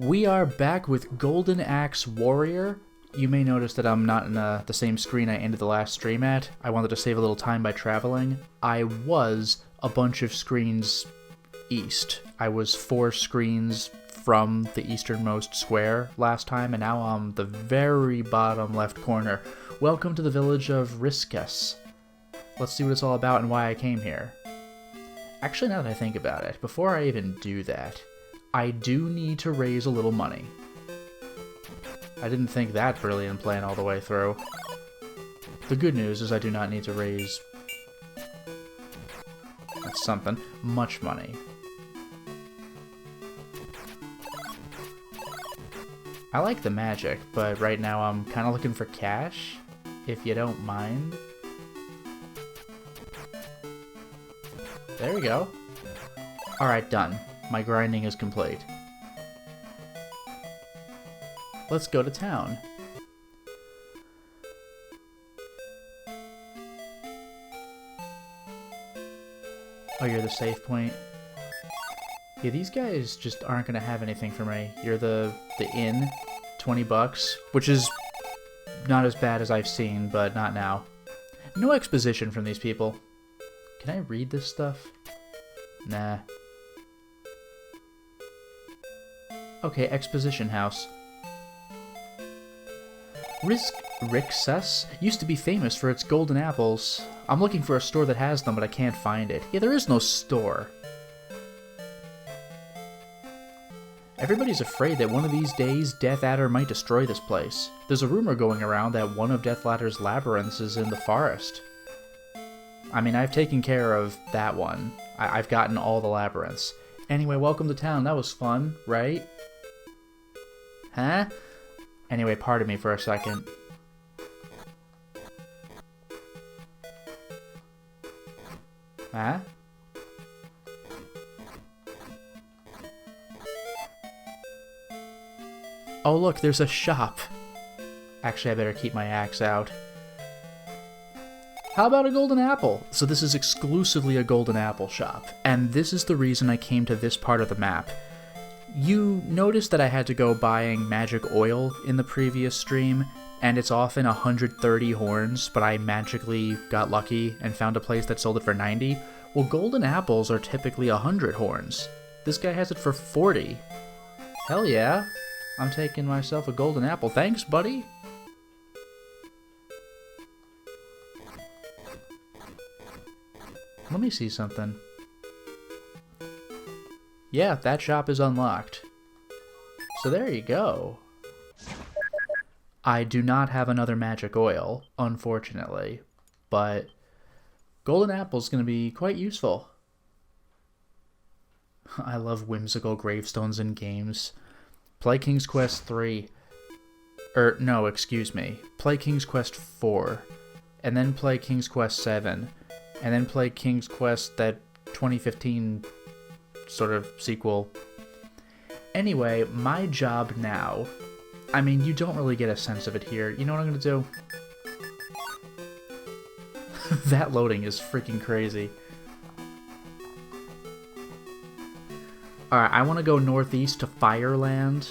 We are back with Golden Axe Warrior. You may notice that I'm not in the same screen I ended the last stream at. I wanted to save a little time by traveling. I was a bunch of screens east. I was 4 screens from the easternmost square last time, and now I'm the very bottom left corner. Welcome to the village of Riskus. Let's see what it's all about and why I came here. Actually, now that I think about it, before I even do that, I do need to raise a little money. I didn't think that brilliant plan all the way through. The good news is I do not need to raise... that's something. Much money. I like the magic, but right now I'm kind of looking for cash, if you don't mind. There we go. Alright, done. My grinding is complete. Let's go to town. Oh, you're the save point? Yeah, these guys just aren't gonna have anything for me. You're the inn, 20 bucks, which is not as bad as I've seen, but not now. No exposition from these people. Can I read this stuff? Nah. Okay, exposition house. Rixus used to be famous for its golden apples. I'm looking for a store that has them, but I can't find it. Yeah, there is no store. Everybody's afraid that one of these days Death Adder might destroy this place. There's a rumor going around that one of Death Adder's labyrinths is in the forest. I mean, I've taken care of that one. I've gotten all the labyrinths. Anyway, welcome to town. That was fun, right? Huh? Anyway, pardon me for a second. Huh? Oh look, there's a shop. Actually, I better keep my axe out. How about a golden apple? So this is exclusively a golden apple shop, and this is the reason I came to this part of the map. You noticed that I had to go buying magic oil in the previous stream, and it's often 130 horns, but I magically got lucky and found a place that sold it for 90. Well, golden apples are typically 100 horns. This guy has it for 40. Hell yeah. I'm taking myself a golden apple. Thanks, buddy. Let me see something. Yeah, that shop is unlocked. So there you go. I do not have another magic oil, unfortunately, but golden apple's going to be quite useful. I love whimsical gravestones in games. Play King's Quest 3. No, excuse me. Play King's Quest 4. And then play King's Quest 7. And then play King's Quest, that 2015 sort of sequel. Anyway, my job now... I mean, you don't really get a sense of it here. You know what I'm gonna do? That loading is freaking crazy. Alright, I want to go northeast to Fireland.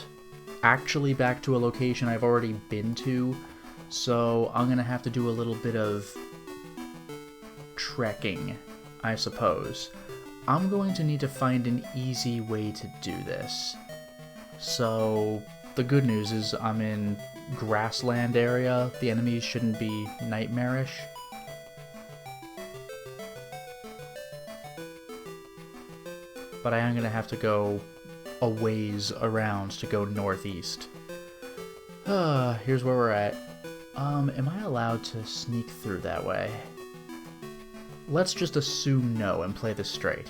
Actually back to a location I've already been to. So I'm gonna have to do a little bit of trekking, I suppose. I'm going to need to find an easy way to do this. So, the good news is I'm in grassland area. The enemies shouldn't be nightmarish. But I am going to have to go a ways around to go northeast. Here's where we're at. Am I allowed to sneak through that way? Let's just assume no and play this straight.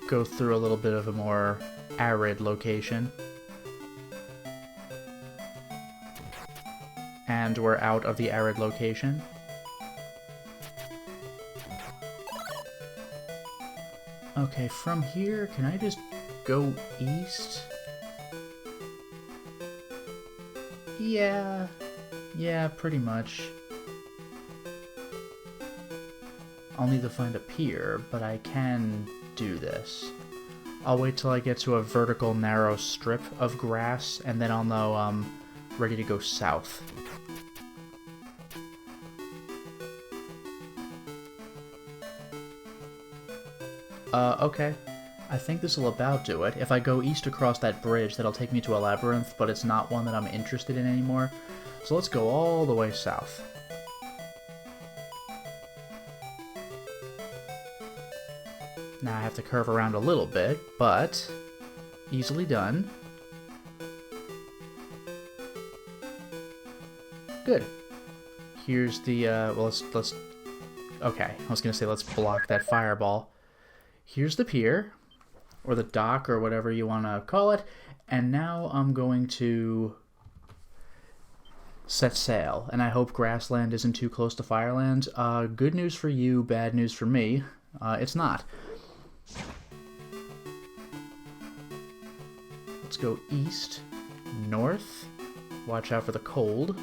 Go through a little bit of a more arid location. And we're out of the arid location. Okay, from here, can I just go east? Yeah, pretty much. I'll need to find a pier, but I can do this. I'll wait till I get to a vertical narrow strip of grass, and then I'll know I'm ready to go south. Okay. I think this will about do it. If I go east across that bridge, that'll take me to a labyrinth, but it's not one that I'm interested in anymore. So let's go all the way south. Now I have to curve around a little bit, but easily done. Good. Here's the, well, let's, okay, I was gonna say let's block that fireball. Here's the pier, or the dock, or whatever you want to call it, and now I'm going to set sail, and I hope grassland isn't too close to fireland. Good news for you, bad news for me. It's not. Let's go east, north. Watch out for the cold.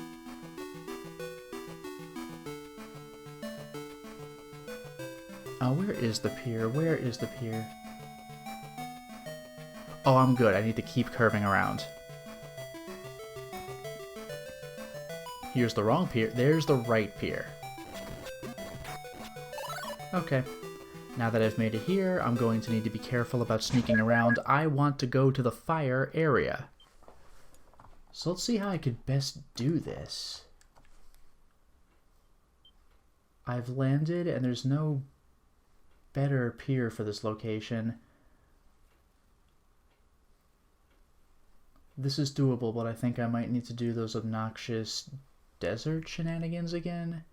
Where is the pier? Where is the pier? Oh, I'm good. I need to keep curving around. Here's the wrong pier. There's the right pier. Okay. Now that I've made it here, I'm going to need to be careful about sneaking around. I want to go to the fire area. So let's see how I could best do this. I've landed, and there's no better pier for this location. This is doable, but I think I might need to do those obnoxious desert shenanigans again.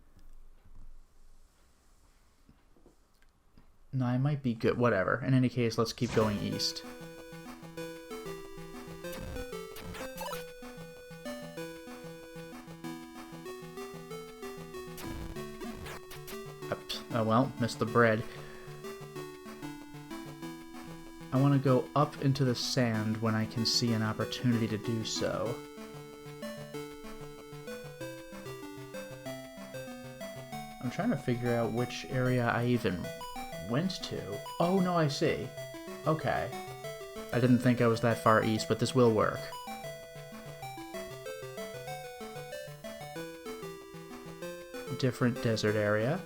No, I might be good. Whatever. In any case, let's keep going east. Oh well, missed the bread. I want to go up into the sand when I can see an opportunity to do so. I'm trying to figure out which area I even went to. Oh, no, I see. Okay. I didn't think I was that far east, but this will work. Different desert area.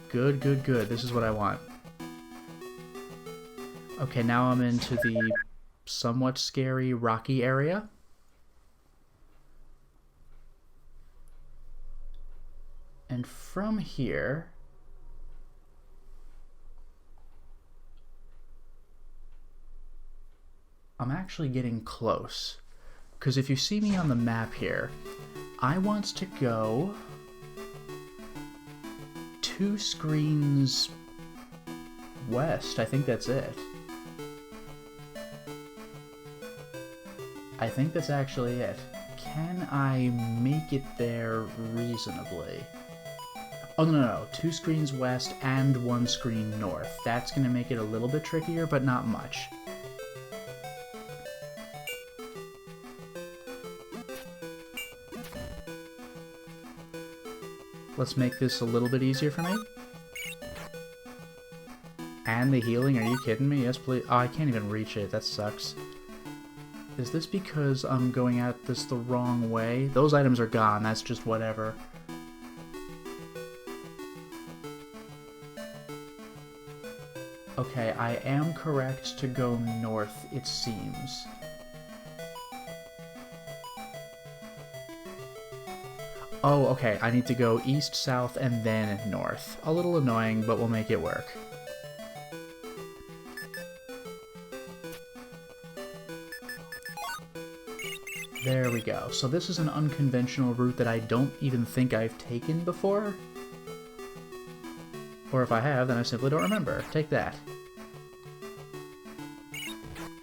Good, good, good. This is what I want. Okay, now I'm into the somewhat scary rocky area. And from here, I'm actually getting close. Because if you see me on the map here, I want to go 2 screens west. I think that's it. I think that's actually it. Can I make it there reasonably? Oh, no, 2 screens west and 1 screen north. That's going to make it a little bit trickier, but not much. Let's make this a little bit easier for me. And the healing, are you kidding me? Yes, please. Oh, I can't even reach it. That sucks. Is this because I'm going at this the wrong way? Those items are gone. That's just whatever. Okay, I am correct to go north, it seems. Oh, okay, I need to go east, south, and then north. A little annoying, but we'll make it work. There we go. So this is an unconventional route that I don't even think I've taken before. Or if I have, then I simply don't remember. Take that.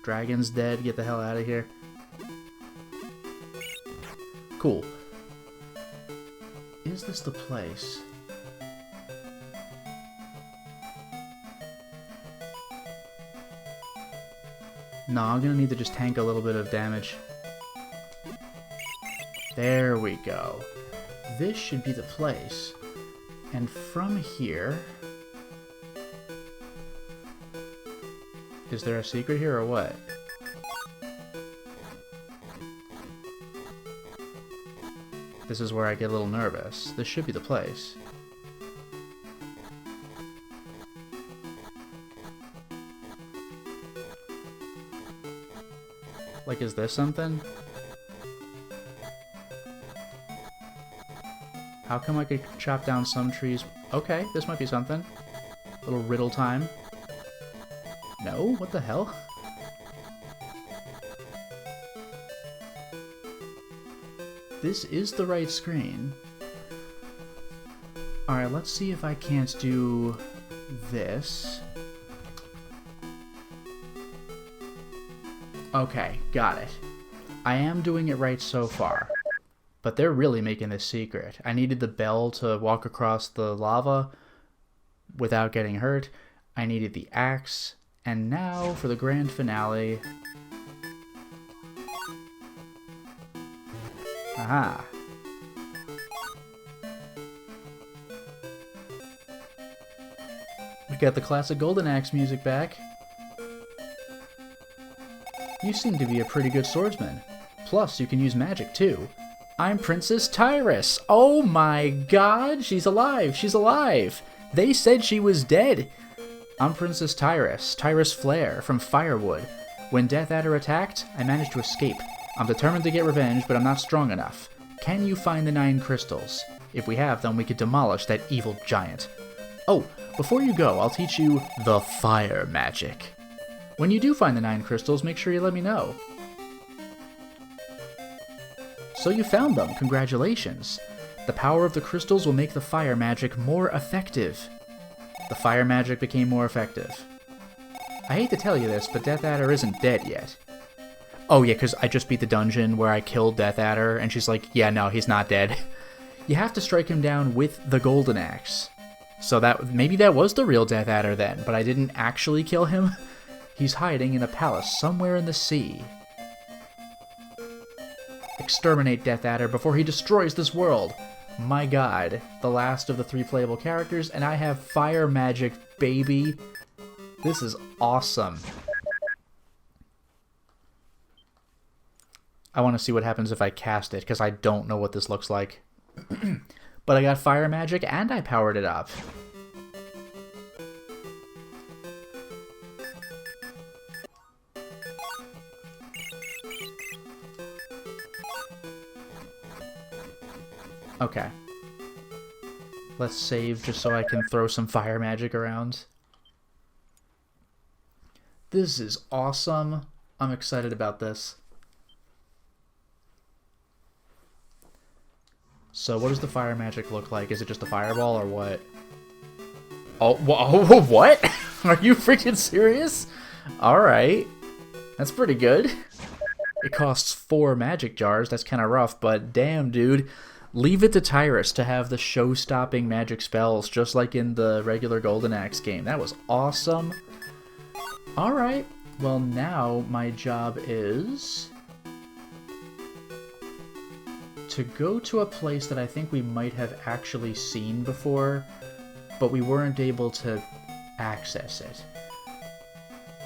Dragon's dead. Get the hell out of here. Cool. Is this the place? No, I'm gonna need to just tank a little bit of damage. There we go. this should be the place. And from here... Is there a secret here or what? This is where I get a little nervous. This should be the place. Like, is this something? How come I could chop down some trees? Okay, this might be something. Little riddle time. No? What the hell? This is the right screen. Alright, let's see if I can't do this. Okay, got it. I am doing it right so far. But they're really making this secret. I needed the bell to walk across the lava without getting hurt. I needed the axe. And now for the grand finale. Aha. We got the classic Golden Axe music back. You seem to be a pretty good swordsman. Plus, you can use magic too. I'm Princess Tyrus! Oh my god! She's alive! She's alive! They said she was dead! I'm Princess Tyrus, Tyrus Flare, from Firewood. When Death Adder attacked, I managed to escape. I'm determined to get revenge, but I'm not strong enough. Can you find the 9 crystals? If we have them, we could demolish that evil giant. Oh, before you go, I'll teach you the fire magic. When you do find the 9 crystals, make sure you let me know. So you found them, congratulations. The power of the crystals will make the fire magic more effective. The fire magic became more effective. I hate to tell you this, but Death Adder isn't dead yet. Oh yeah, because I just beat the dungeon where I killed Death Adder, and she's like, yeah, no, he's not dead. You have to strike him down with the Golden Axe. So that maybe that was the real Death Adder then, but I didn't actually kill him. He's hiding in a palace somewhere in the sea. Exterminate Death Adder before he destroys this world. My god, the last of the 3 playable characters, and I have fire magic, baby. This is awesome. I want to see what happens if I cast it, because I don't know what this looks like. But I got fire magic, and I powered it up. Okay. Let's save just so I can throw some fire magic around. This is awesome. I'm excited about this. So what does the fire magic look like? Is it just a fireball or what? Oh, what? Are you freaking serious? Alright. That's pretty good. It costs 4 magic jars. That's kind of rough, but damn, dude. Leave it to Tyrus to have the show-stopping magic spells, just like in the regular Golden Axe game. That was awesome. Alright, well now my job is to go to a place that I think we might have actually seen before, but we weren't able to access it.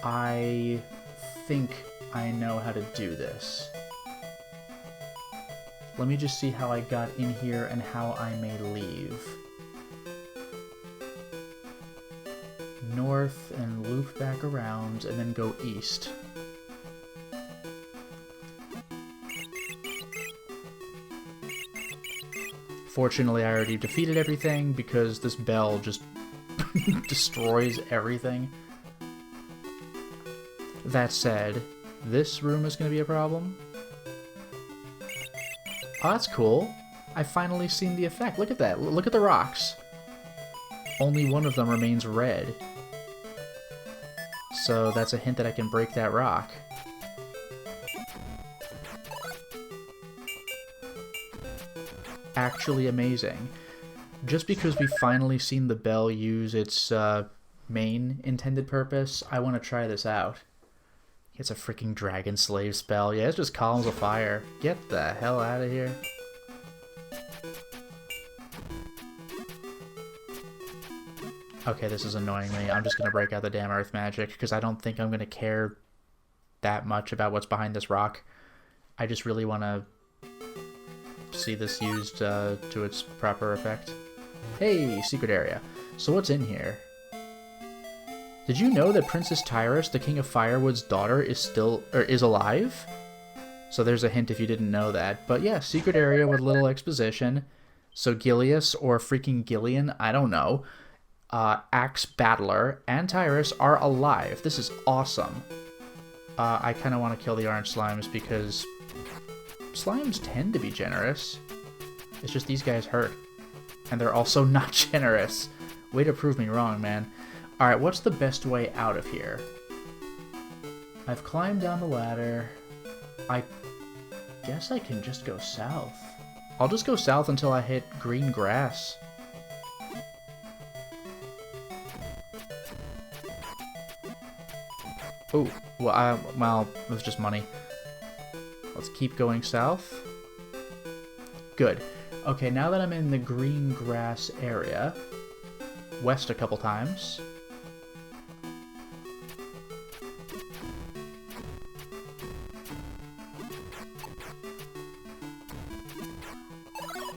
I think I know how to do this. Let me just see how I got in here and how I may leave. North and loop back around and then go east. Fortunately, I already defeated everything because this bell just destroys everything. That said, this room is going to be a problem. Oh, that's cool. I've finally seen the effect. Look at that. Look at the rocks. Only one of them remains red. So that's a hint that I can break that rock. Actually amazing. Just because we've finally seen the bell use its main intended purpose, I want to try this out. It's a freaking dragon slave spell. Yeah, it's just columns of fire. Get the hell out of here. Okay, this is annoying me. I'm just gonna break out the damn earth magic, because I don't think I'm gonna care that much about what's behind this rock. I just really want to see this used to its proper effect. Hey, secret area. So what's in here? Did you know that Princess Tyrus, the King of Firewood's daughter, is alive? So there's a hint if you didn't know that. But yeah, secret area with little exposition. So Gilius or freaking Gillian, I don't know, Axe Battler, and Tyrus are alive. This is awesome. I kind of want to kill the orange slimes because slimes tend to be generous. It's just these guys hurt. And they're also not generous. Way to prove me wrong, man. Alright, what's the best way out of here? I've climbed down the ladder. I guess I can just go south. I'll just go south until I hit green grass. Oh, well, it was just money. Let's keep going south. Good. Okay, now that I'm in the green grass area, west a couple times.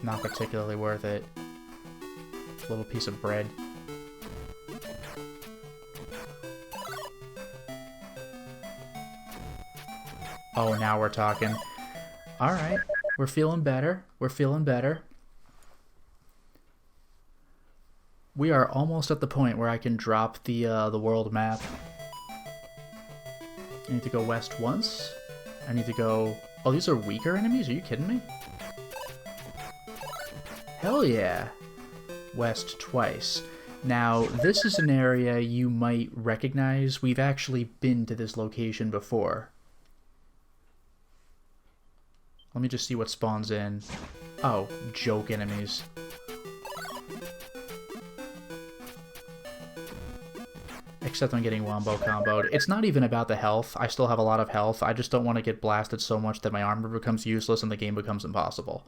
Not particularly worth it. A little piece of bread. Oh, now we're talking. Alright, we're feeling better. We're feeling better. We are almost at the point where I can drop the world map. I need to go west once. I need to go... Oh, these are weaker enemies? Are you kidding me? Hell yeah! West twice. Now, this is an area you might recognize. We've actually been to this location before. Let me just see what spawns in. Oh, joke enemies. Except I'm getting wombo comboed. It's not even about the health. I still have a lot of health. I just don't want to get blasted so much that my armor becomes useless and the game becomes impossible.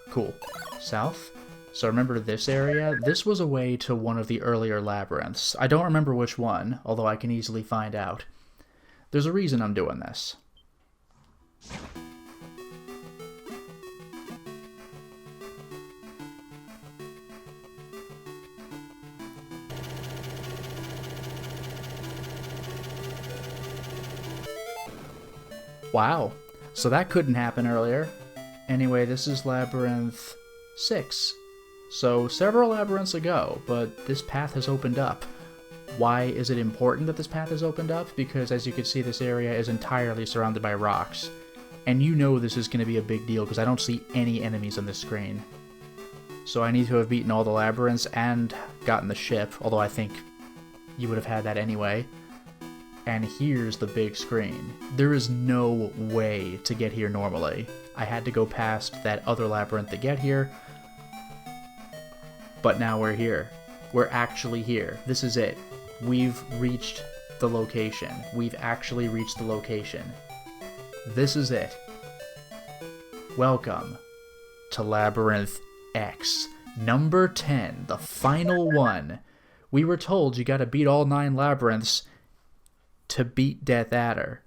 Cool. South. So remember this area? This was a way to one of the earlier labyrinths. I don't remember which one, although I can easily find out. There's a reason I'm doing this. Wow. So that couldn't happen earlier. Anyway, this is Labyrinth 6. So several labyrinths ago, but this path has opened up. Why is it important that this path is opened up? Because as you can see, this area is entirely surrounded by rocks. And you know this is going to be a big deal because I don't see any enemies on this screen. So I need to have beaten all the labyrinths and gotten the ship, although I think you would have had that anyway. And here's the big screen. There is no way to get here normally. I had to go past that other labyrinth to get here. But now we're here. We're actually here. This is it. We've reached the location. We've actually reached the location. This is it. Welcome to Labyrinth X. Number 10, the final one. We were told you gotta beat all 9 labyrinths to beat Death Adder.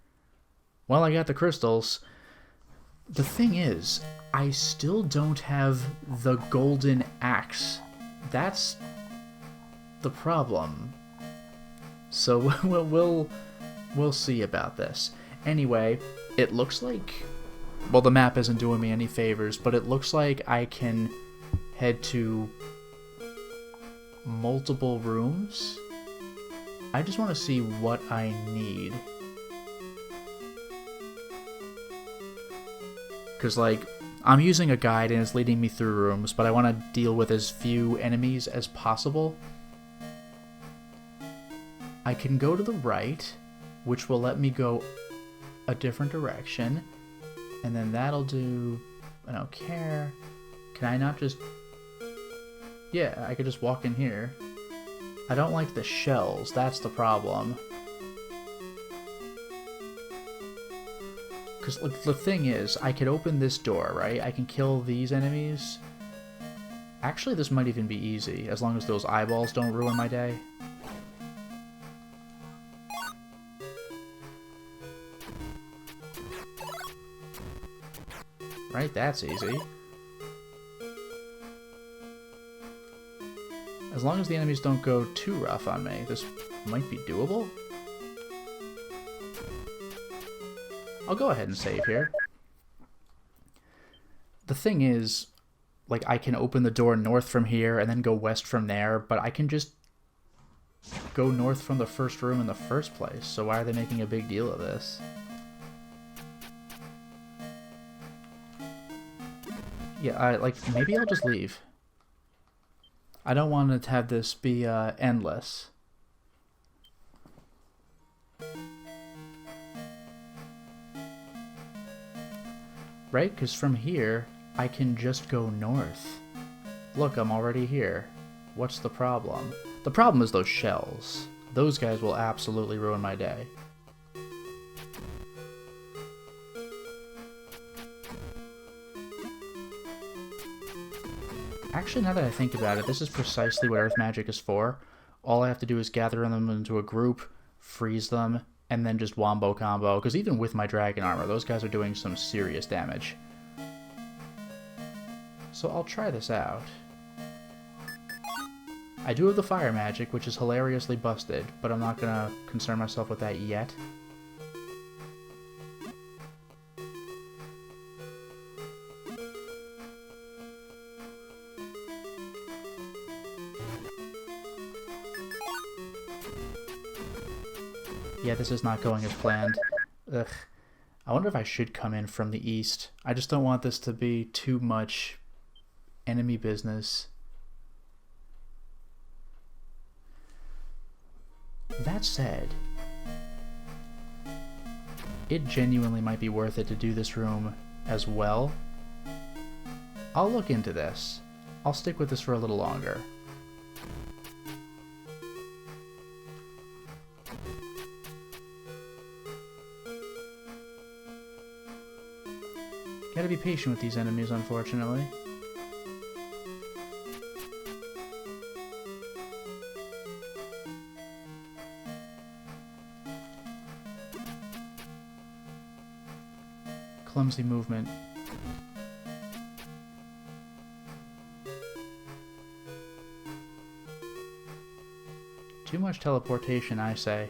Well, I got the crystals. The thing is, I still don't have the golden axe. That's the problem. So we'll see about this. Anyway, it looks like... Well, the map isn't doing me any favors, but it looks like I can head to multiple rooms. I just want to see what I need. Because, like, I'm using a guide and it's leading me through rooms, but I want to deal with as few enemies as possible. I can go to the right, which will let me go a different direction. And then that'll do... I don't care. Can I not just... Yeah, I could just walk in here. I don't like the shells, that's the problem. Because the thing is, I could open this door, right? I can kill these enemies, Actually, this might even be easy, as long as those eyeballs don't ruin my day. Right, that's easy. As long as the enemies don't go too rough on me, this might be doable. I'll go ahead and save here. The thing is, like, I can open the door north from here and then go west from there, but I can just go north from the first room in the first place, so why are they making a big deal of this? Yeah, like, maybe I'll just leave. I don't want it to have this be endless. Right? Because from here, I can just go north. Look, I'm already here. What's the problem? The problem is those shells. Those guys will absolutely ruin my day. Actually, now that I think about it, this is precisely what Earth Magic is for. All I have to do is gather them into a group, freeze them, and then just wombo combo. Because even with my dragon armor, those guys are doing some serious damage. So I'll try this out. I do have the fire magic, which is hilariously busted, but I'm not gonna concern myself with that yet. Yeah, this is not going as planned. Ugh. I wonder if I should come in from the east. I just don't want this to be too much enemy business. That said, it genuinely might be worth it to do this room as well. I'll look into this. I'll stick with this for a little longer. Gotta be patient with these enemies, unfortunately. Clumsy movement. Too much teleportation, I say.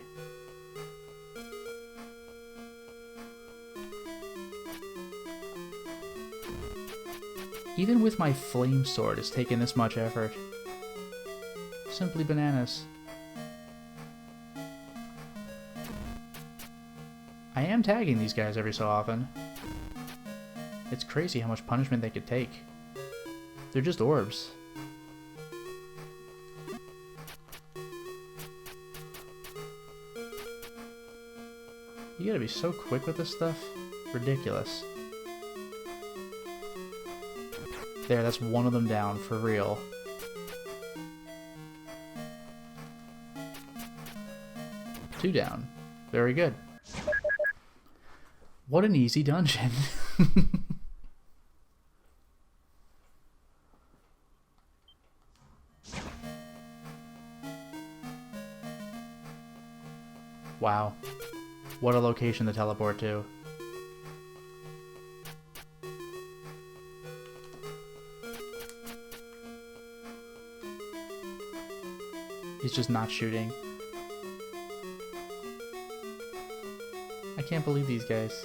Even with my flame sword, it's taken this much effort. Simply bananas. I am tagging these guys every so often. It's crazy how much punishment they could take. They're just orbs. You gotta be so quick with this stuff. Ridiculous. There, that's one of them down, for real. Two down. Very good. What an easy dungeon. Wow. What a location to teleport to. He's just not shooting. I can't believe these guys.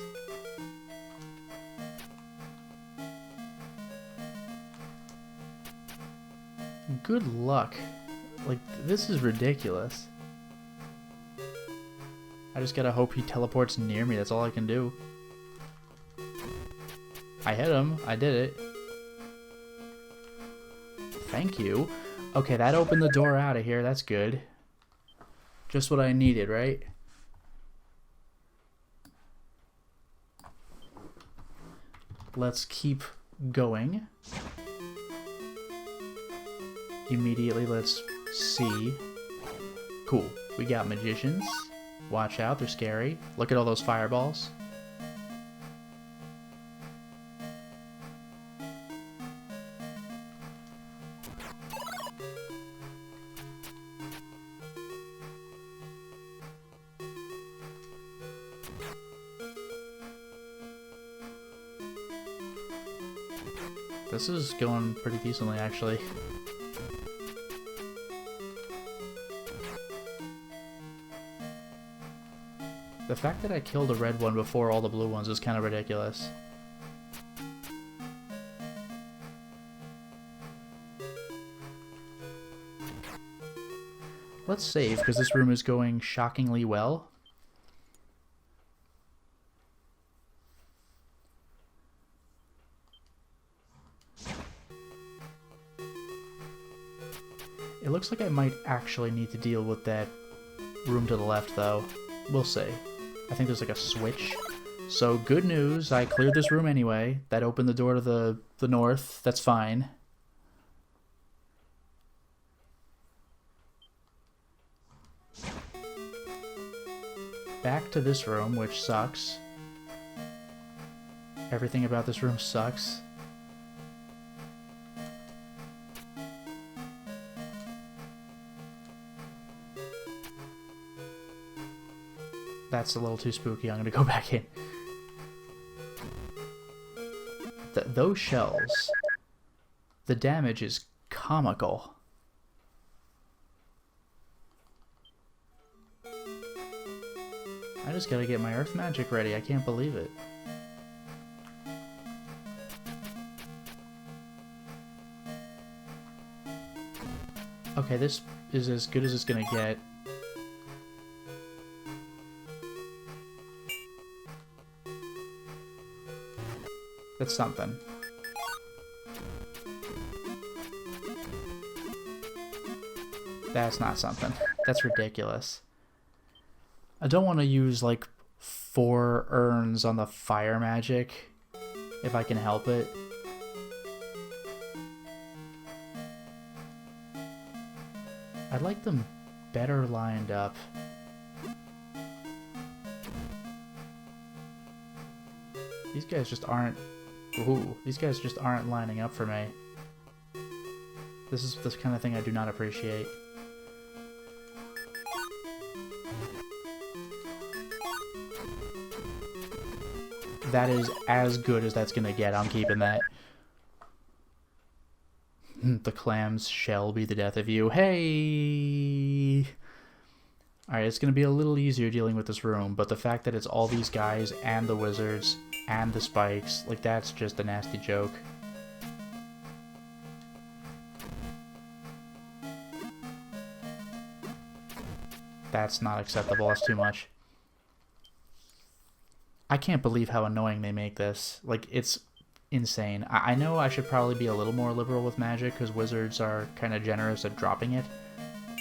Good luck. Like, this is ridiculous. I just gotta hope he teleports near me, that's all I can do. I hit him, I did it. Thank you. Okay, that opened the door out of here, that's good. Just what I needed, right? Let's keep going. Immediately, let's see. Cool, we got magicians. Watch out, they're scary. Look at all those fireballs. This is going pretty decently, actually. The fact that I killed a red one before all the blue ones is kind of ridiculous. Let's save, because this room is going shockingly well. It looks like I might actually need to deal with that room to the left, though. We'll see. I think there's like a switch. So, good news, I cleared this room anyway. That opened the door to the north. That's fine. Back to this room, which sucks. Everything about this room sucks. That's a little too spooky. I'm gonna go back in. Those shells, the damage is comical. I just gotta get my earth magic ready. I can't believe it. Okay, this is as good as it's gonna get. That's something. That's not something. That's ridiculous. I don't want to use like 4 urns on the fire magic if I can help it. I'd like them better lined up. These guys just aren't... Ooh, these guys just aren't lining up for me. This is the kind of thing I do not appreciate. That is as good as that's gonna get. I'm keeping that. The clams shall be the death of you. Hey! Alright, it's gonna be a little easier dealing with this room, but the fact that it's all these guys and the wizards and the spikes, like, that's just a nasty joke. That's not acceptable. That's too much. I can't believe how annoying they make this. Like, it's insane. I know I should probably be a little more liberal with magic, because wizards are kind of generous at dropping it,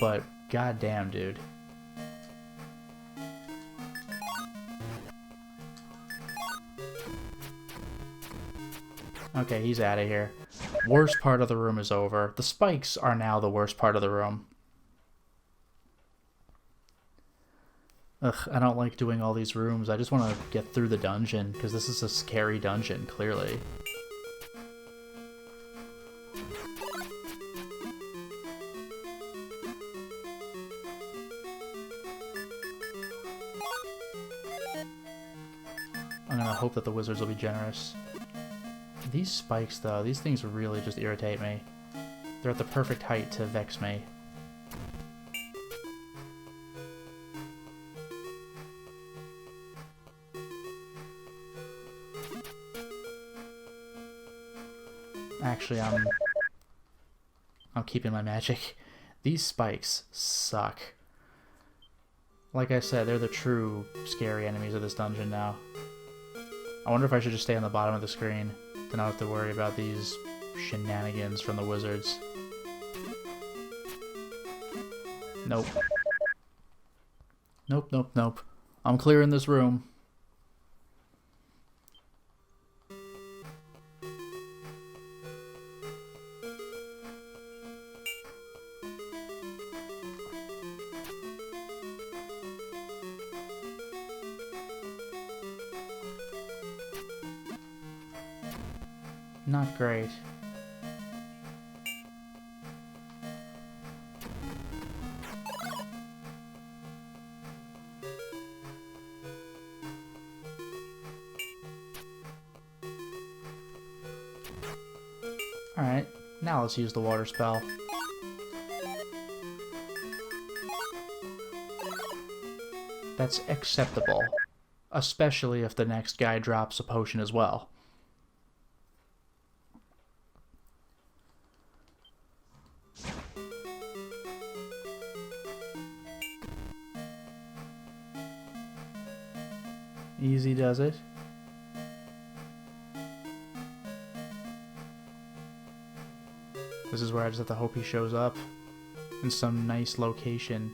but goddamn, dude. Okay, he's out of here. Worst part of the room is over. The spikes are now the worst part of the room. Ugh, I don't like doing all these rooms. I just want to get through the dungeon, because this is a scary dungeon, clearly. I'm gonna hope that the wizards will be generous. These spikes, though, these things really just irritate me. They're at the perfect height to vex me. Actually, I'm keeping my magic. These spikes suck. Like I said, they're the true scary enemies of this dungeon now. I wonder if I should just stay on the bottom of the screen to not have to worry about these shenanigans from the wizards. Nope. Nope, nope, nope. I'm clearing this room. Not great. Alright, now let's use the water spell. That's acceptable. Especially if the next guy drops a potion as well. Easy does it. This is where I just have to hope he shows up in some nice location.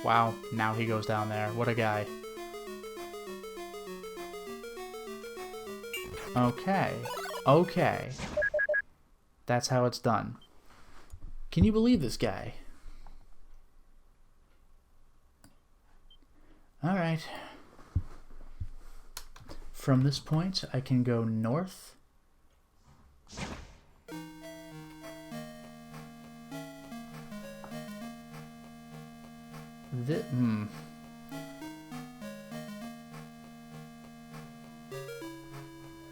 Wow, now he goes down there. What a guy. Okay. Okay. That's how it's done. Can you believe this guy? Alright. From this point, I can go north.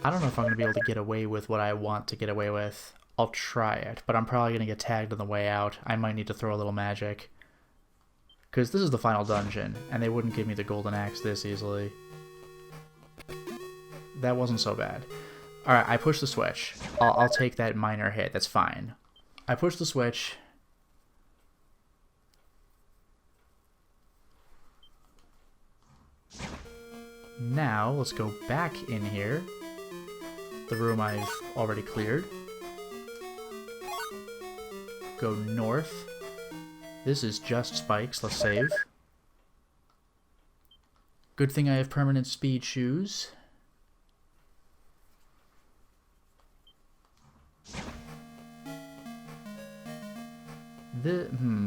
I don't know if I'm going to be able to get away with what I want to get away with. I'll try it, but I'm probably going to get tagged on the way out. I might need to throw a little magic. Because this is the final dungeon, and they wouldn't give me the golden axe this easily. That wasn't so bad. Alright, I push the switch. I'll take that minor hit, that's fine. I push the switch. Now, let's go back in here. The room I've already cleared. Go north. This is just spikes, let's save. Good thing I have permanent speed shoes. I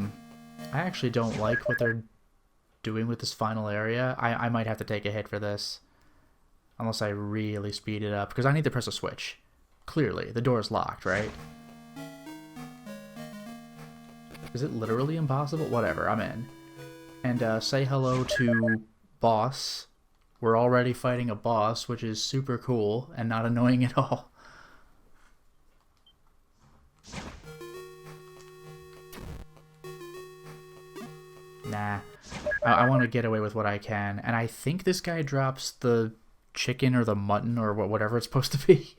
actually don't like what they're doing with this final area. I might have to take a hit for this. Unless I really speed it up. Because I need to press a switch. Clearly. The door is locked, right? Is it literally impossible? Whatever, I'm in. And say hello to boss. We're already fighting a boss, which is super cool and not annoying at all. Nah. I want to get away with what I can. And I think this guy drops the chicken or the mutton or whatever it's supposed to be.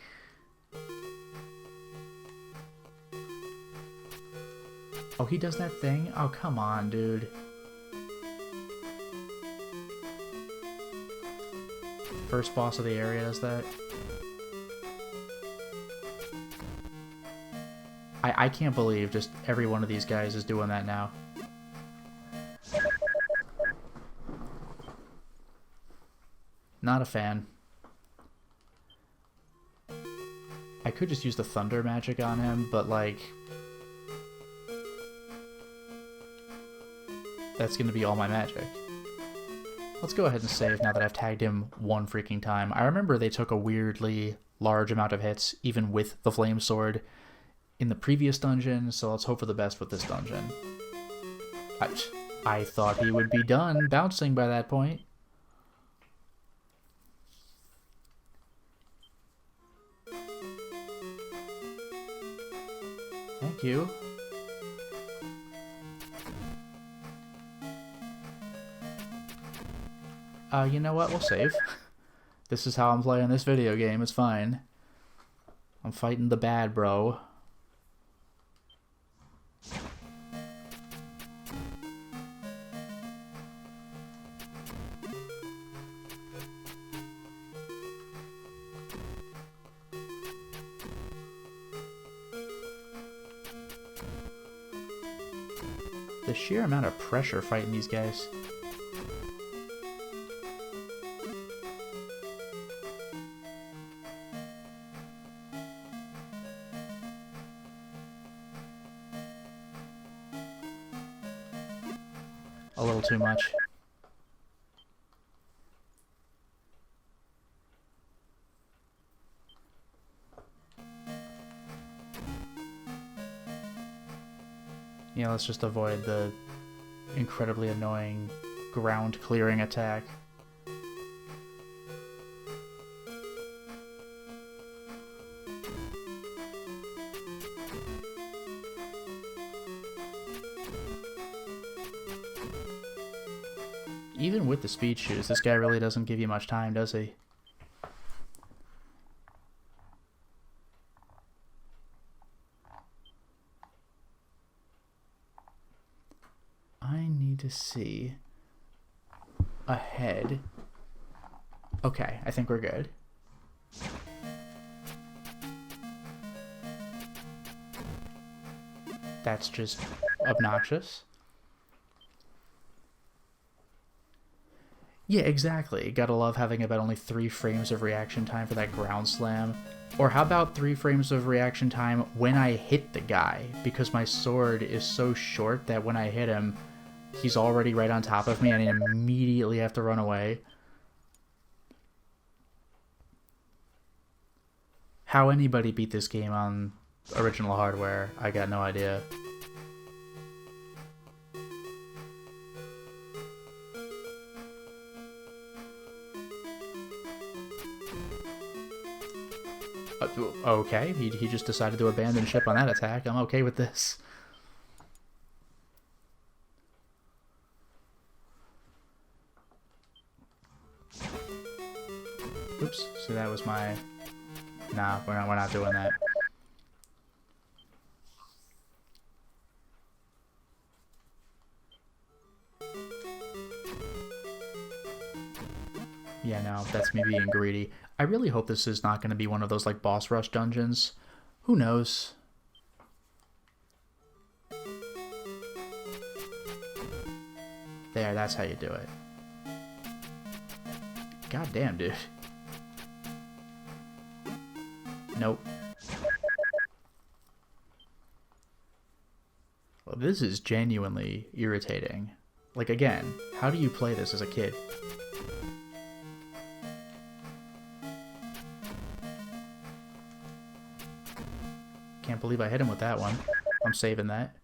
Oh, he does that thing? Oh, come on, dude. First boss of the area does that. I can't believe just every one of these guys is doing that now. Not a fan. I could just use the thunder magic on him, but like... that's gonna be all my magic. Let's go ahead and save now that I've tagged him one freaking time. I remember they took a weirdly large amount of hits, even with the flame sword, in the previous dungeon, so let's hope for the best with this dungeon. I thought he would be done bouncing by that point. Thank you. You know what? We'll save. This is how I'm playing this video game. It's fine. I'm fighting the bad bro. The sheer amount of pressure fighting these guys. A little too much. Yeah, let's just avoid the incredibly annoying ground clearing attack. with the speed shoes, this guy really doesn't give you much time, does he? I need to see ahead. Okay, I think we're good. That's just obnoxious. Yeah, exactly. Gotta love having about only 3 frames of reaction time for that ground slam. Or how about 3 frames of reaction time when I hit the guy? Because my sword is so short that when I hit him, he's already right on top of me and I immediately have to run away. How anybody beat this game on original hardware, I got no idea. Okay, he just decided to abandon ship on that attack. I'm okay with this. Oops, so that was my... Nah, we're not doing that. Yeah, no, that's me being greedy. I really hope this is not going to be one of those, like, boss rush dungeons. Who knows? There, that's how you do it. God damn, dude. Nope. Well, this is genuinely irritating. Like, again, how do you play this as a kid? Can't believe I hit him with that one. I'm saving that.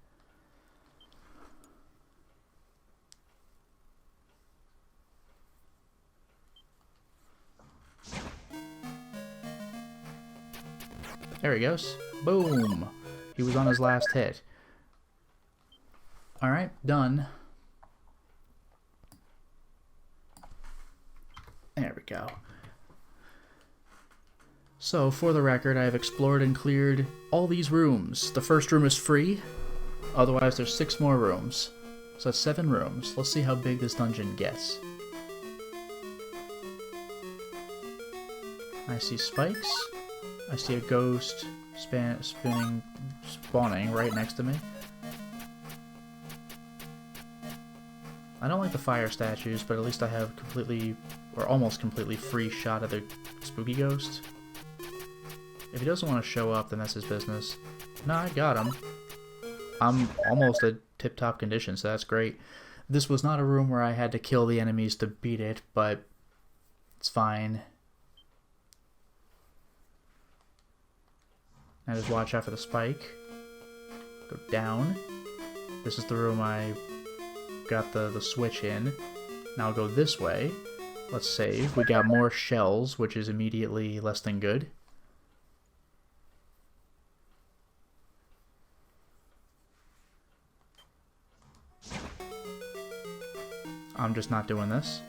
There he goes. Boom! He was on his last hit. Alright, done. There we go. So, for the record, I have explored and cleared all these rooms. The first room is free, otherwise there's 6 more rooms. So that's 7 rooms. Let's see how big this dungeon gets. I see spikes. I see a ghost spawning right next to me. I don't like the fire statues, but at least I have completely, or almost completely free shot at the spooky ghost. If he doesn't want to show up, then that's his business. No, I got him. I'm almost at tip-top condition, so that's great. This was not a room where I had to kill the enemies to beat it, but it's fine. Now just watch out for the spike. Go down. This is the room I got the switch in. Now I'll go this way. Let's save. We got more shells, which is immediately less than good. I'm just not doing this.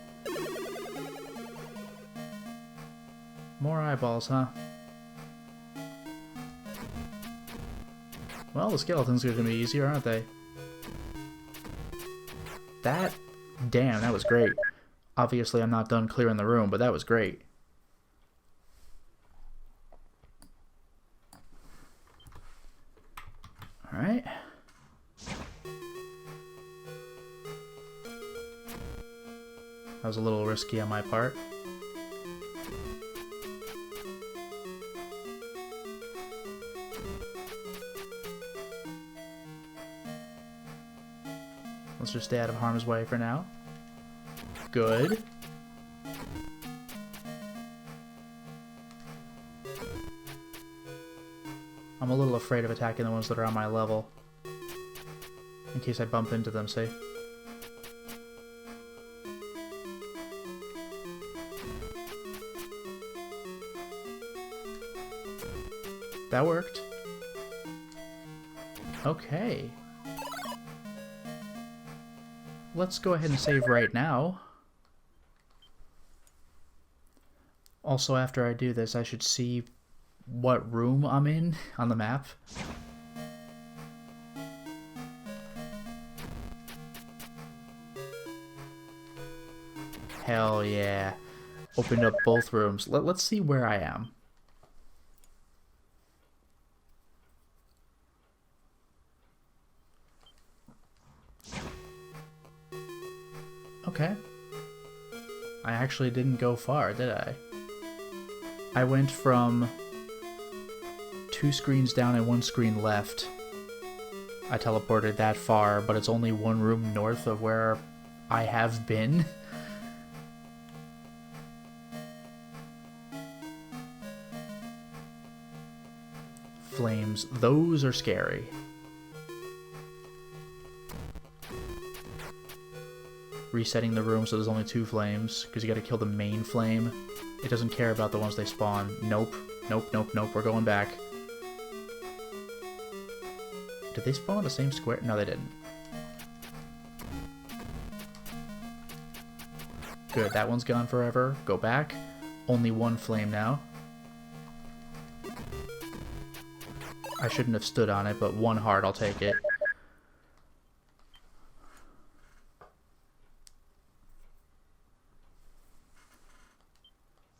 More eyeballs, huh? Well, the skeletons are going to be easier, aren't they? Damn, that was great. Obviously, I'm not done clearing the room, but that was great. Alright. That was a little risky on my part. Let's just stay out of harm's way for now. Good. I'm a little afraid of attacking the ones that are on my level. In case I bump into them, see? That worked. Okay. Let's go ahead and save right now. Also, after I do this, I should see what room I'm in on the map. Hell yeah. Opened up both rooms. Let's see where I am. Okay. I actually didn't go far, did I? I went from 2 screens down and 1 screen left. I teleported that far, but it's only 1 room north of where I have been. Flames, those are scary. Resetting the room so there's only 2 flames, because you gotta kill the main flame. It doesn't care about the ones they spawn. Nope. Nope, nope, nope, we're going back. Did they spawn in the same square? No, they didn't. Good, that one's gone forever. Go back. Only 1 flame now. I shouldn't have stood on it, but 1 heart, I'll take it.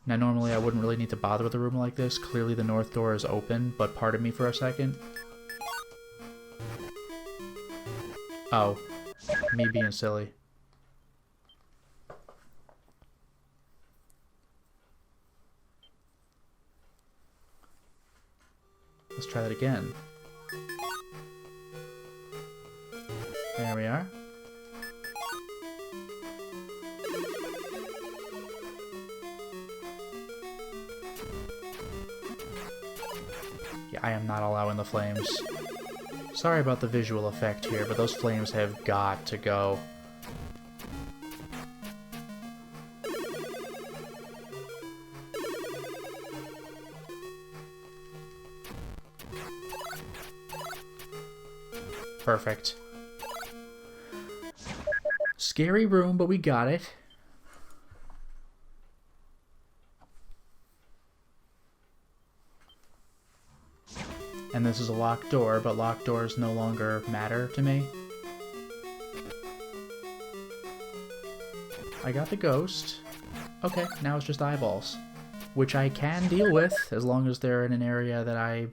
Now, normally I wouldn't really need to bother with a room like this. Clearly the north door is open, but pardon me for a second. Oh, me being silly. Let's try that again. There we are. Yeah, I am not allowing the flames. Sorry about the visual effect here, but those flames have got to go. Perfect. Scary room, but we got it. And this is a locked door, but locked doors no longer matter to me. I got the ghost. Okay, now it's just eyeballs. Which I can deal with, as long as they're in an area that I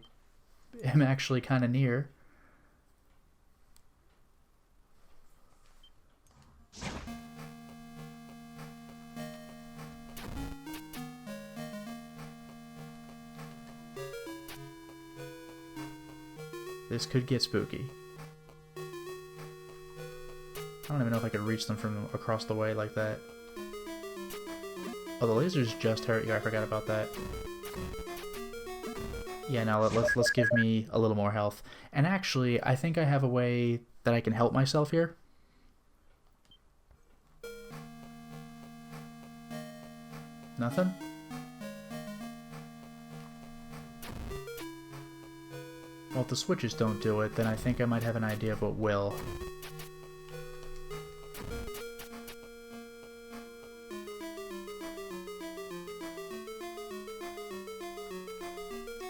am actually kind of near. This could get spooky. I don't even know if I could reach them from across the way like that. Oh, the lasers just hurt you. I forgot about that. Yeah, now let's give me a little more health. And actually, I think I have a way that I can help myself here. Nothing? Well, if the switches don't do it, then I think I might have an idea of what will.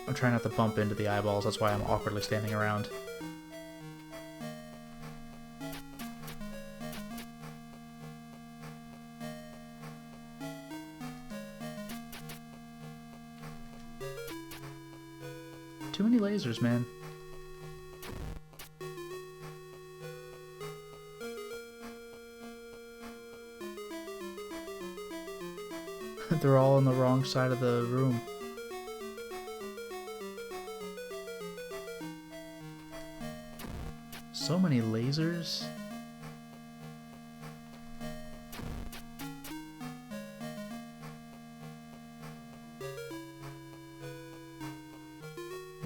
I'm trying not to bump into the eyeballs, that's why I'm awkwardly standing around. Too many lasers, man. They're all on the wrong side of the room. So many lasers.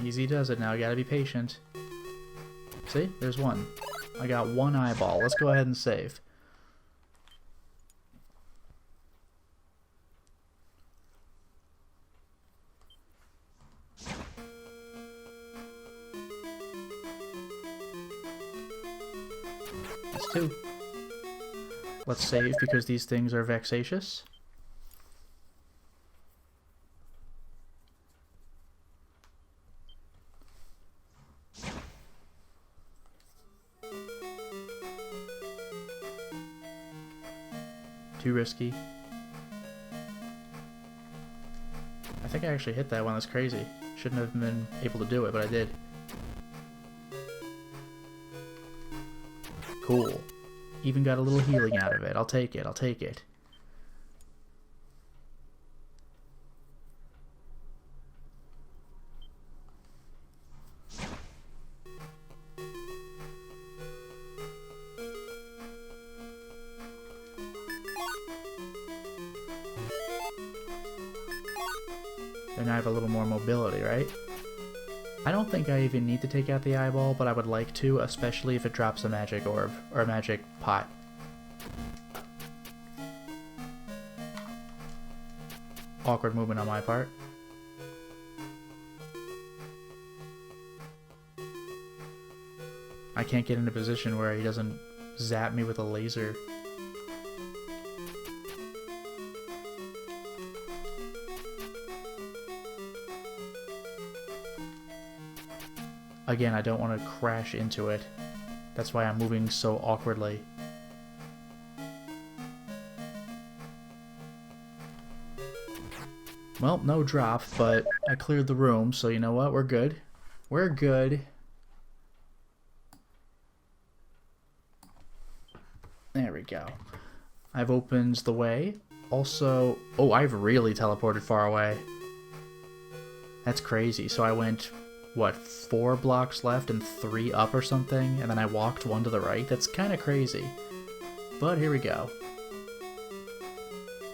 Easy does it now, you gotta be patient. See? There's one. I got 1 eyeball. Let's go ahead and save. That's 2. Let's save because these things are vexatious. too risky. I think I actually hit that one. That's crazy. Shouldn't have been able to do it, but I did. Cool. Even got a little healing out of it. I'll take it. I'll take it. And I have a little more mobility, right? I don't think I even need to take out the eyeball, but I would like to, especially if it drops a magic orb, or a magic pot. Awkward movement on my part. I can't get in a position where he doesn't zap me with a laser. Again, I don't want to crash into it. That's why I'm moving so awkwardly. Well, no drop, but I cleared the room, so you know what? We're good. We're good. There we go. I've opened the way. Also, oh, I've really teleported far away. That's crazy. So I went, what, 4 blocks left and 3 up or something, and then I walked 1 to the right? That's kind of crazy. But here we go.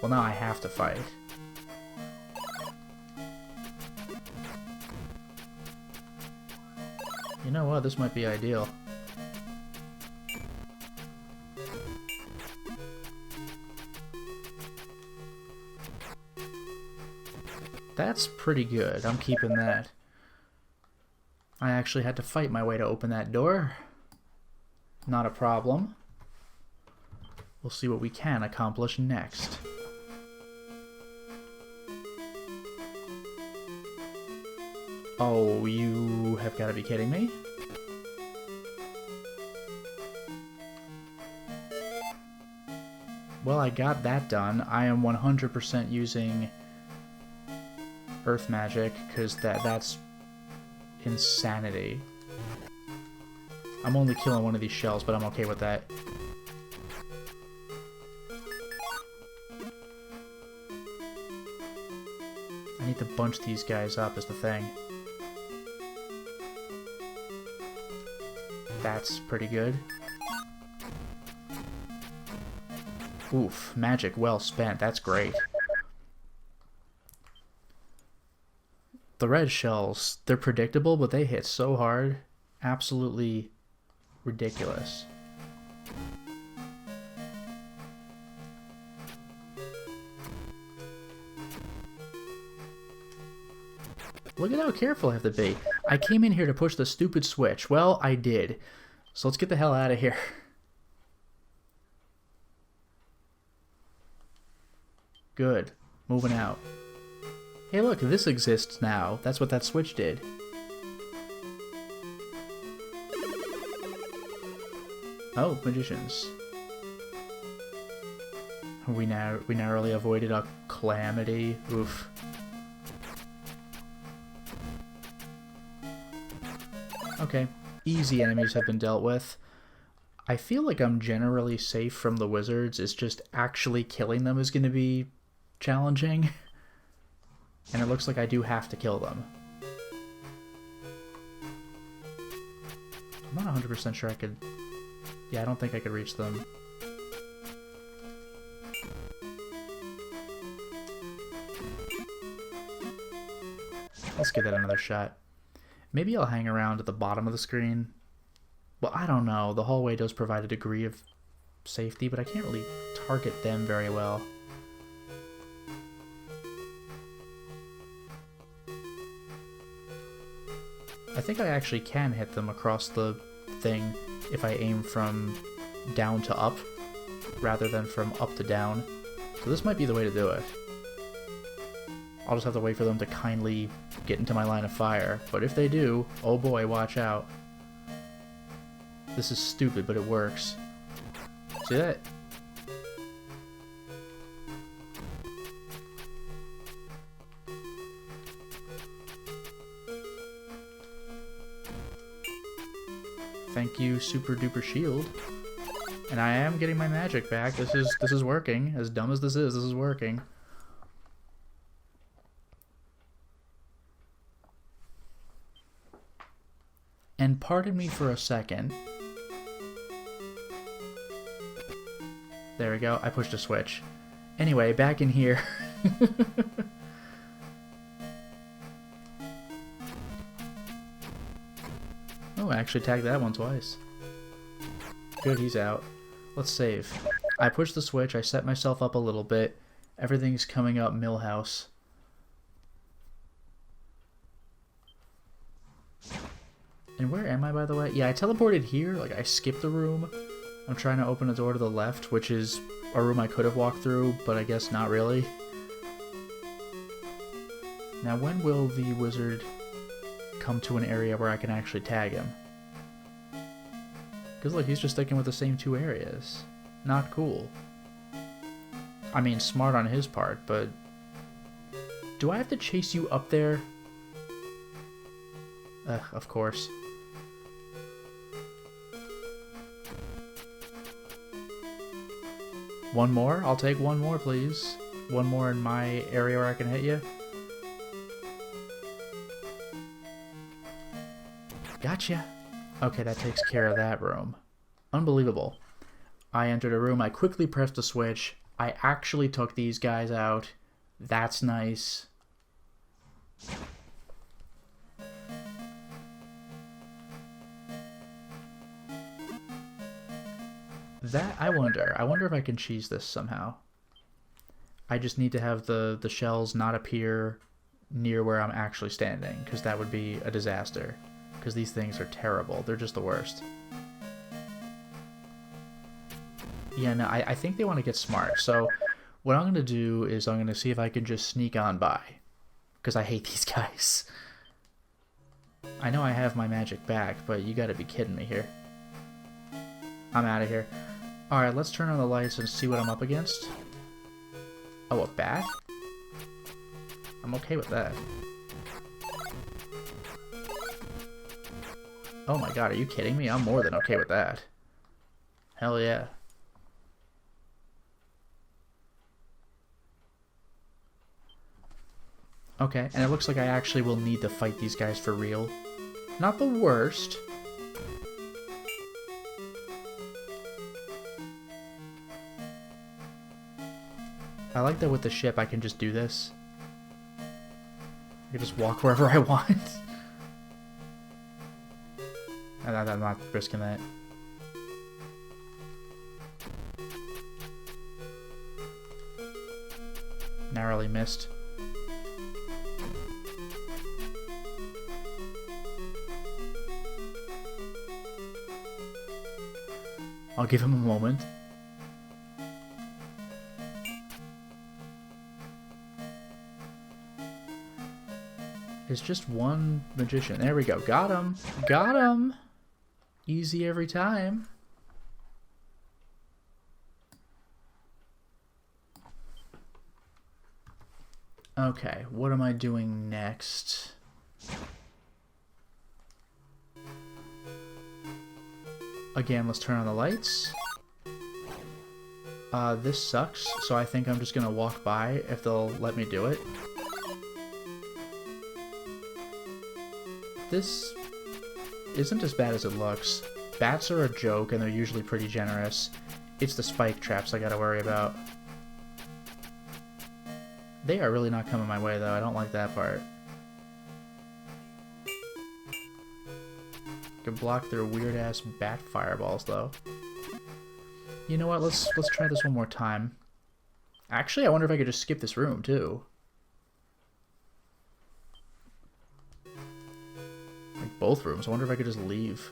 Well, now I have to fight. You know what? This might be ideal. That's pretty good. I'm keeping that. I actually had to fight my way to open that door. Not a problem. We'll see what we can accomplish next. Oh, you have got to be kidding me. Well, I got that done. I am 100% using Earth Magic, because that's insanity. I'm only killing one of these shells, but I'm okay with that. I need to bunch these guys up is the thing. That's pretty good. Oof, magic well spent. That's great. The red shells, they're predictable, but they hit so hard. Absolutely ridiculous. Look at how careful I have to be. I came in here to push the stupid switch. Well, I did. So let's get the hell out of here. Good. Moving out. Hey look, this exists now. That's what that switch did. Oh, magicians. We narrowly avoided a calamity. Oof. Okay, easy enemies have been dealt with. I feel like I'm generally safe from the wizards. It's just actually killing them is going to be challenging. And it looks like I do have to kill them. I'm not 100% sure I could... Yeah, I don't think I could reach them. Let's give that another shot. Maybe I'll hang around at the bottom of the screen. Well, I don't know. The hallway does provide a degree of safety, but I can't really target them very well. I think I actually can hit them across the thing if I aim from down to up, rather than from up to down. So this might be the way to do it. I'll just have to wait for them to kindly get into my line of fire. But if they do, oh boy, watch out. This is stupid, but it works. See that? Thank you, super duper shield. And I am getting my magic back. This is working. As dumb as this is working. And pardon me for a second. There we go. I pushed a switch. Anyway, back in here. Oh, I actually tagged that one twice. Good, he's out. Let's save. I pushed the switch. I set myself up a little bit. Everything's coming up Millhouse. And where am I, by the way? Yeah, I teleported here. Like, I skipped the room. I'm trying to open a door to the left, which is a room I could have walked through, but I guess not really. Now, when will the wizard come to an area where I can actually tag him? Because look, he's just sticking with the same two areas. Not cool. I mean, smart on his part, but... Do I have to chase you up there? Of course. One more? I'll take one more, please. One more in my area where I can hit you. Gotcha. Okay, that takes care of that room. Unbelievable. I entered a room, I quickly pressed a switch. I actually took these guys out. That's nice. That, I wonder if I can cheese this somehow. I just need to have the shells not appear near where I'm actually standing, because that would be a disaster. Because these things are terrible. They're just the worst. Yeah, no, I think they want to get smart. So what I'm going to do is I'm going to see if I can just sneak on by. Because I hate these guys. I know I have my magic back, but you got to be kidding me here. I'm out of here. Alright, let's turn on the lights and see what I'm up against. Oh, a bat? I'm okay with that. Oh my god, are you kidding me? I'm more than okay with that. Hell yeah. Okay, and it looks like I actually will need to fight these guys for real. Not the worst. I like that with the ship I can just do this. I can just walk wherever I want. I'm not risking that. Narrowly missed. I'll give him a moment. It's just one magician. There we go. Got him. Got him. Easy every time. Okay, what am I doing next? Again, let's turn on the lights. This sucks, so I think I'm just gonna walk by if they'll let me do it. This isn't as bad as it looks. Bats are a joke, and they're usually pretty generous. It's the spike traps I gotta worry about. They are really not coming my way, though. I don't like that part. Can block their weird-ass bat fireballs, though. You know what? Let's try this one more time. Actually, I wonder if I could just skip this room, too. Like, both rooms. I wonder if I could just leave.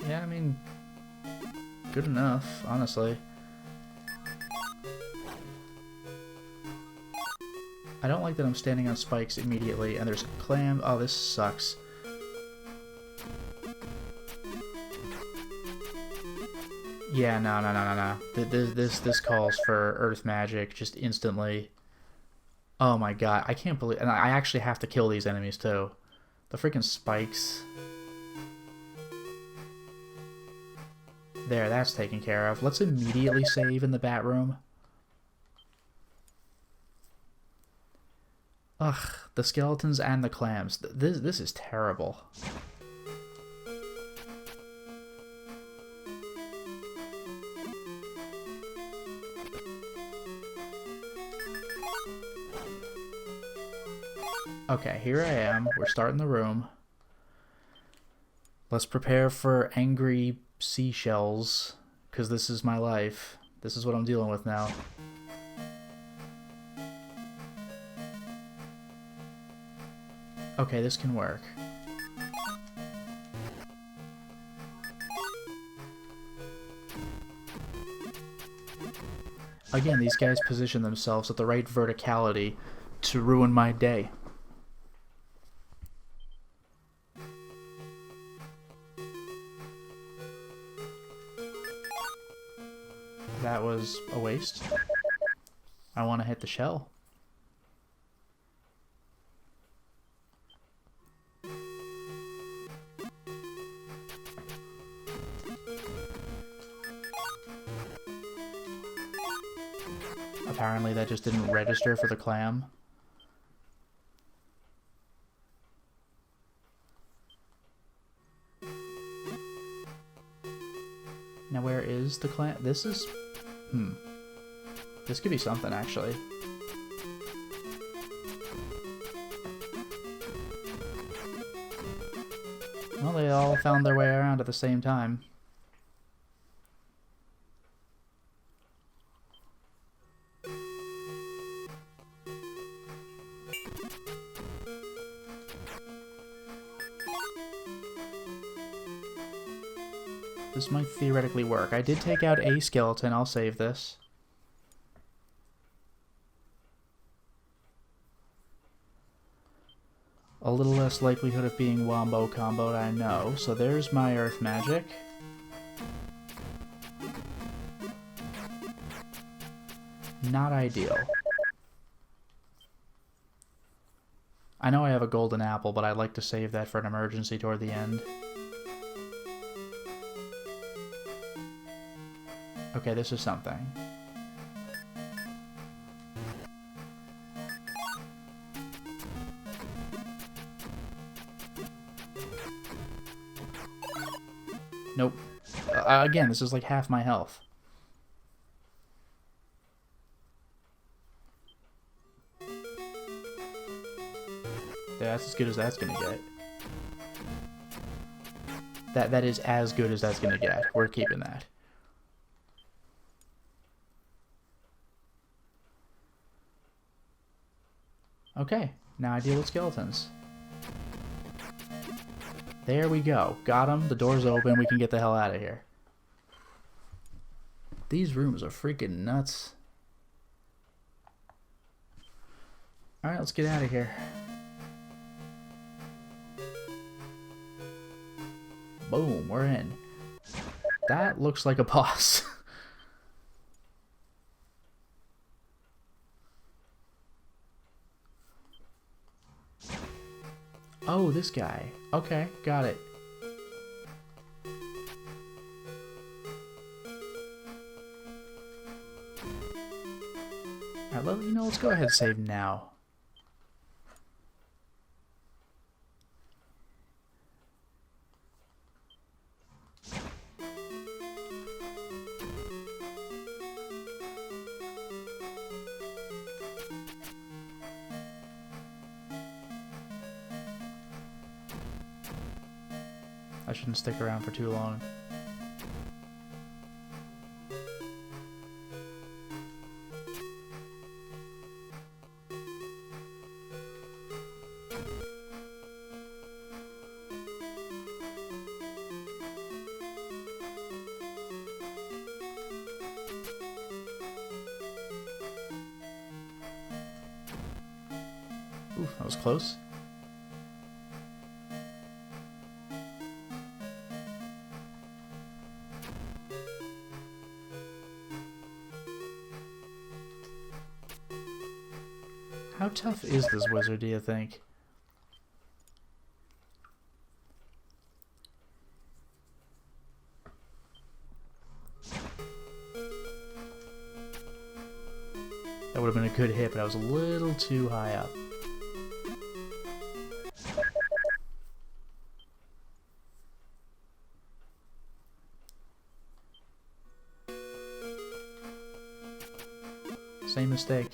Yeah, I mean, good enough, honestly. I don't like that I'm standing on spikes immediately, and there's clam. Oh, this sucks. Yeah, no. This calls for earth magic just instantly. Oh my god, I can't believe... And I actually have to kill these enemies, too. The freaking spikes. There, that's taken care of. Let's immediately save in the bat room. Ugh, the skeletons and the clams. This is terrible. Okay, here I am. We're starting the room. Let's prepare for angry seashells, because this is my life. This is what I'm dealing with now. Okay, this can work. Again, these guys position themselves at the right verticality to ruin my day. That was a waste. I want to hit the shell. Apparently that just didn't register for the clam. Now where is the clam? This is... This could be something, actually. Well, they all found their way around at the same time. This might theoretically work. I did take out a skeleton. I'll save this. A little less likelihood of being wombo comboed, I know. So there's my earth magic. Not ideal. I know I have a golden apple, but I'd like to save that for an emergency toward the end. Okay, this is something. Nope. Again, this is like half my health. That's as good as that's gonna get. That is as good as that's gonna get. We're keeping that. Okay, now I deal with skeletons. There we go. Got him. The door's open. We can get the hell out of here. These rooms are freaking nuts. Alright, let's get out of here. Boom, we're in. That looks like a boss. Oh, this guy. Okay, got it. Alright, well, you know, let's go ahead and save now. I shouldn't stick around for too long. Ooh, that was close. How tough is this wizard, do you think? That would have been a good hit, but I was a little too high up. Same mistake.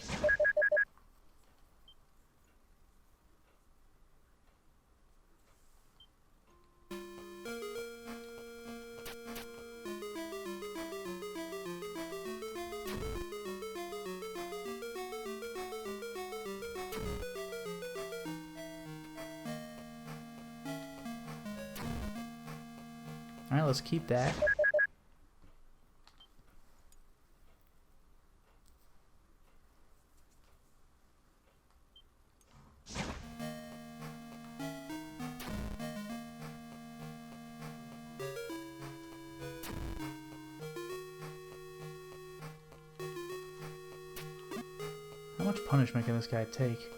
Alright, let's keep that. How much punishment can this guy take?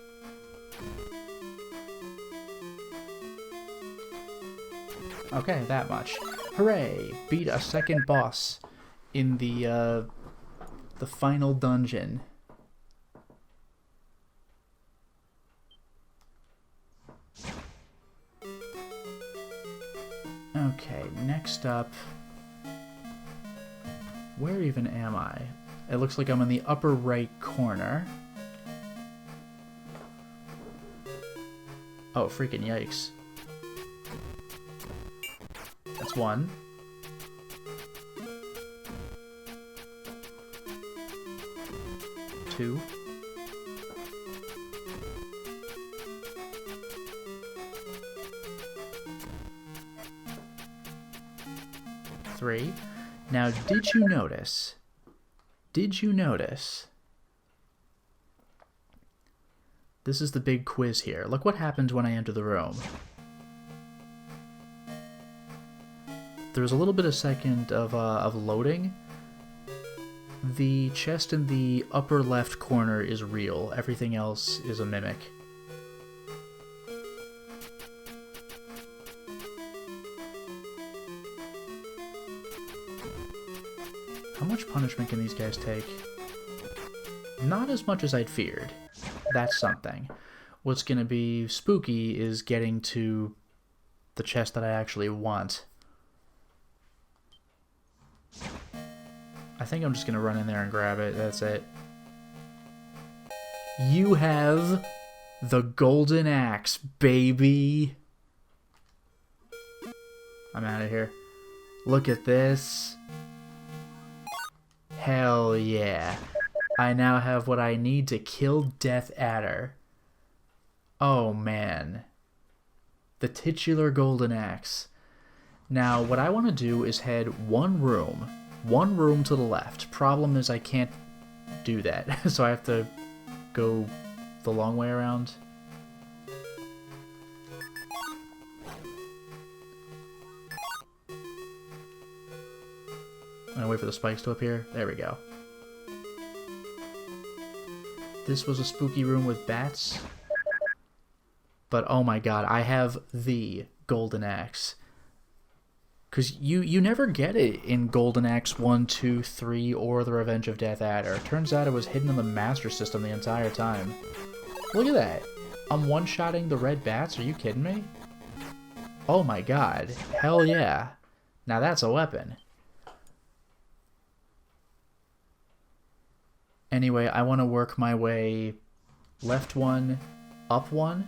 Okay, that much. Hooray! Beat a second boss in the final dungeon. Okay, next up... Where even am I? It looks like I'm in the upper right corner. Oh, freaking yikes. That's one. Two. Three. Now, did you notice? This is the big quiz here. Look what happens when I enter the room. There's a little bit of second of loading. The chest in the upper left corner is real. Everything else is a mimic. How much punishment can these guys take? Not as much as I'd feared. That's something. What's gonna be spooky is getting to the chest that I actually want. I think I'm just gonna run in there and grab it. That's it. You have the golden axe, baby. I'm out of here. Look at this. Hell yeah. I now have what I need to kill Death Adder. Oh man. The titular golden axe. Now, what I want to do is head one room to the left. Problem is I can't do that, so I have to go the long way around. I'm gonna wait for the spikes to appear. There we go. This was a spooky room with bats. But oh my god, I have the golden axe. Because you never get it in Golden Axe 1, 2, 3, or The Revenge of Death Adder. Turns out it was hidden in the Master System the entire time. Look at that. I'm one-shotting the red bats? Are you kidding me? Oh my god. Hell yeah. Now that's a weapon. Anyway, I want to work my way left one, up one.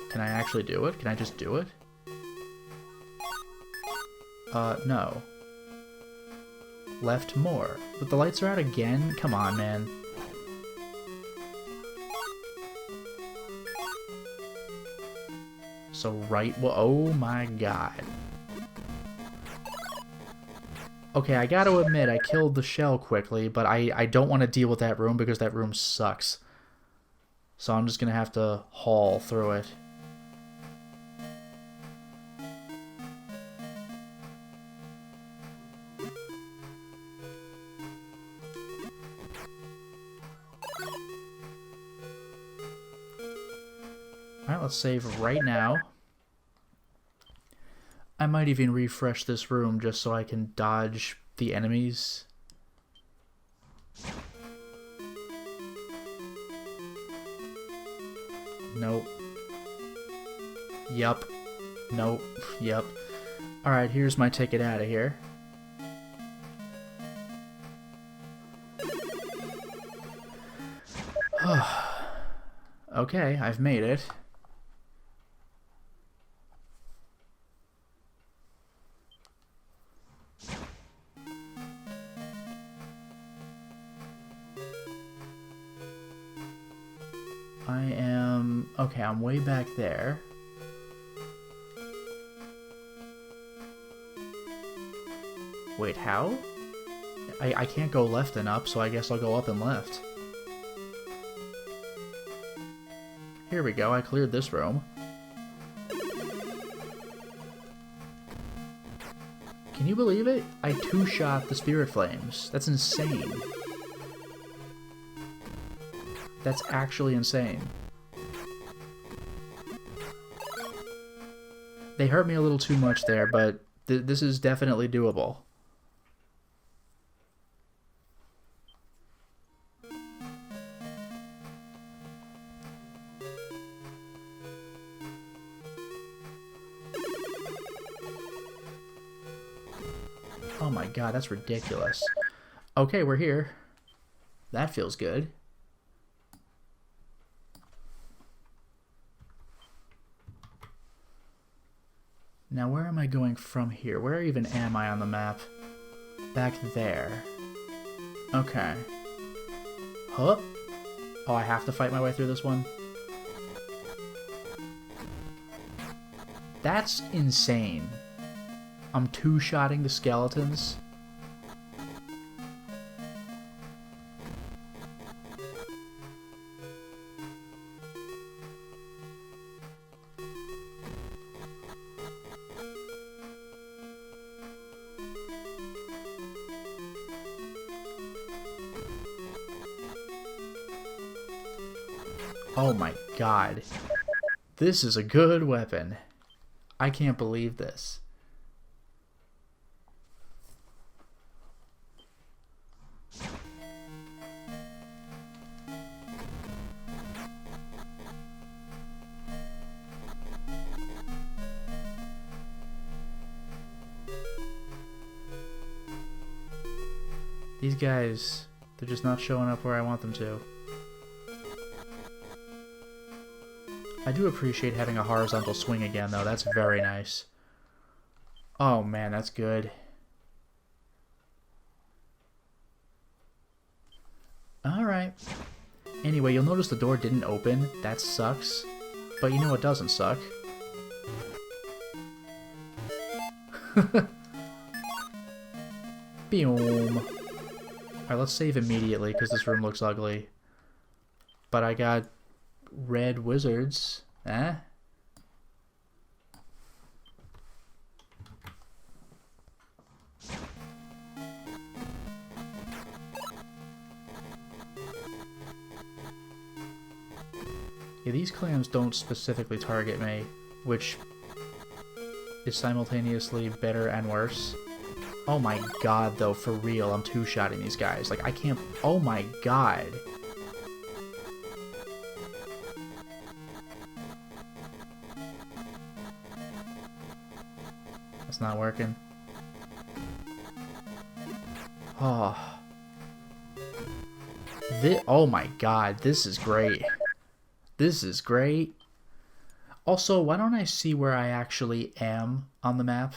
Can I actually do it? Can I just do it? No. Left more. But the lights are out again? Come on, man. So right... Well, oh my god. Okay, I gotta admit, I killed the shell quickly, but I don't want to deal with that room because that room sucks. So I'm just gonna have to haul through it. Alright, let's save right now. I might even refresh this room just so I can dodge the enemies. Nope. Yup. Nope. Yup. Alright, here's my ticket out of here. Okay, I've made it. Okay, I'm way back there. Wait, how? I can't go left and up, so I guess I'll go up and left. Here we go, I cleared this room. Can you believe it? I two-shot the spirit flames. That's insane. That's actually insane. They hurt me a little too much there, but this is definitely doable. Oh my god, that's ridiculous. Okay, we're here. That feels good. Now, where am I going from here? Where even am I on the map? Back there. Okay. Huh? Oh, I have to fight my way through this one? That's insane. I'm two-shotting the skeletons. Oh my god. This is a good weapon. I can't believe this. These guys, they're just not showing up where I want them to. I do appreciate having a horizontal swing again, though. That's very nice. Oh, man, that's good. Alright. Anyway, you'll notice the door didn't open. That sucks. But you know what doesn't suck? Boom. Alright, let's save immediately, because this room looks ugly. But I got red wizards. Eh? Yeah, these clams don't specifically target me, which is simultaneously better and worse. Oh my god, though, for real, I'm two-shotting these guys. Like, I can't... Oh my god. That's not working. Oh. Oh my god, this is great. This is great. Also, why don't I see where I actually am on the map?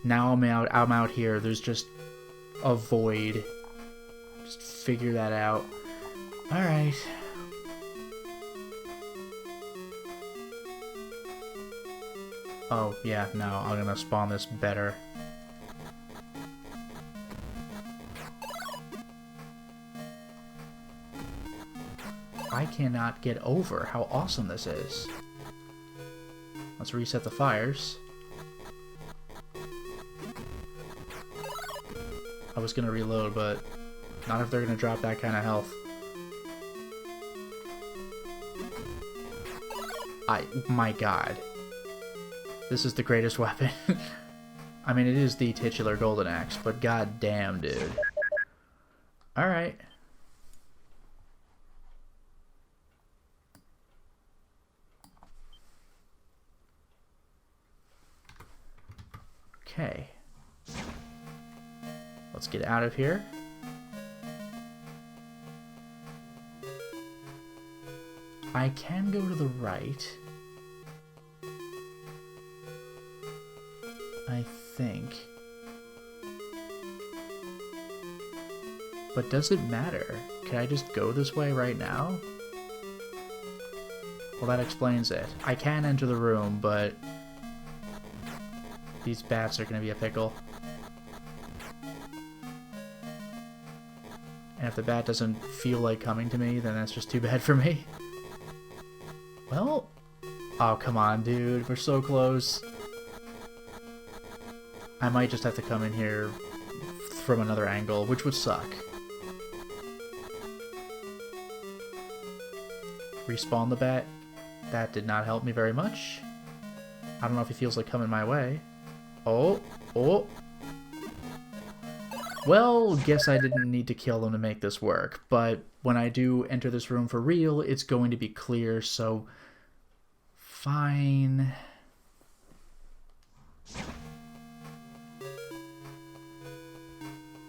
Now I'm out here. There's just a void. Just figure that out. Alright. Oh, yeah, no, I'm gonna spawn this better. I cannot get over how awesome this is. Let's reset the fires. I was gonna reload, but not if they're gonna drop that kind of health. My god. This is the greatest weapon. I mean, it is the titular golden axe, but god damn, dude. Alright. Okay. Let's get out of here. I can go to the right. I think. But does it matter? Can I just go this way right now? Well, that explains it. I can enter the room, but these bats are going to be a pickle. And if the bat doesn't feel like coming to me, then that's just too bad for me. Well, oh, come on, dude. We're so close. I might just have to come in here from another angle, which would suck. Respawn the bat. That did not help me very much. I don't know if he feels like coming my way. Oh, oh. Well, guess I didn't need to kill them to make this work, but when I do enter this room for real, it's going to be clear, so fine.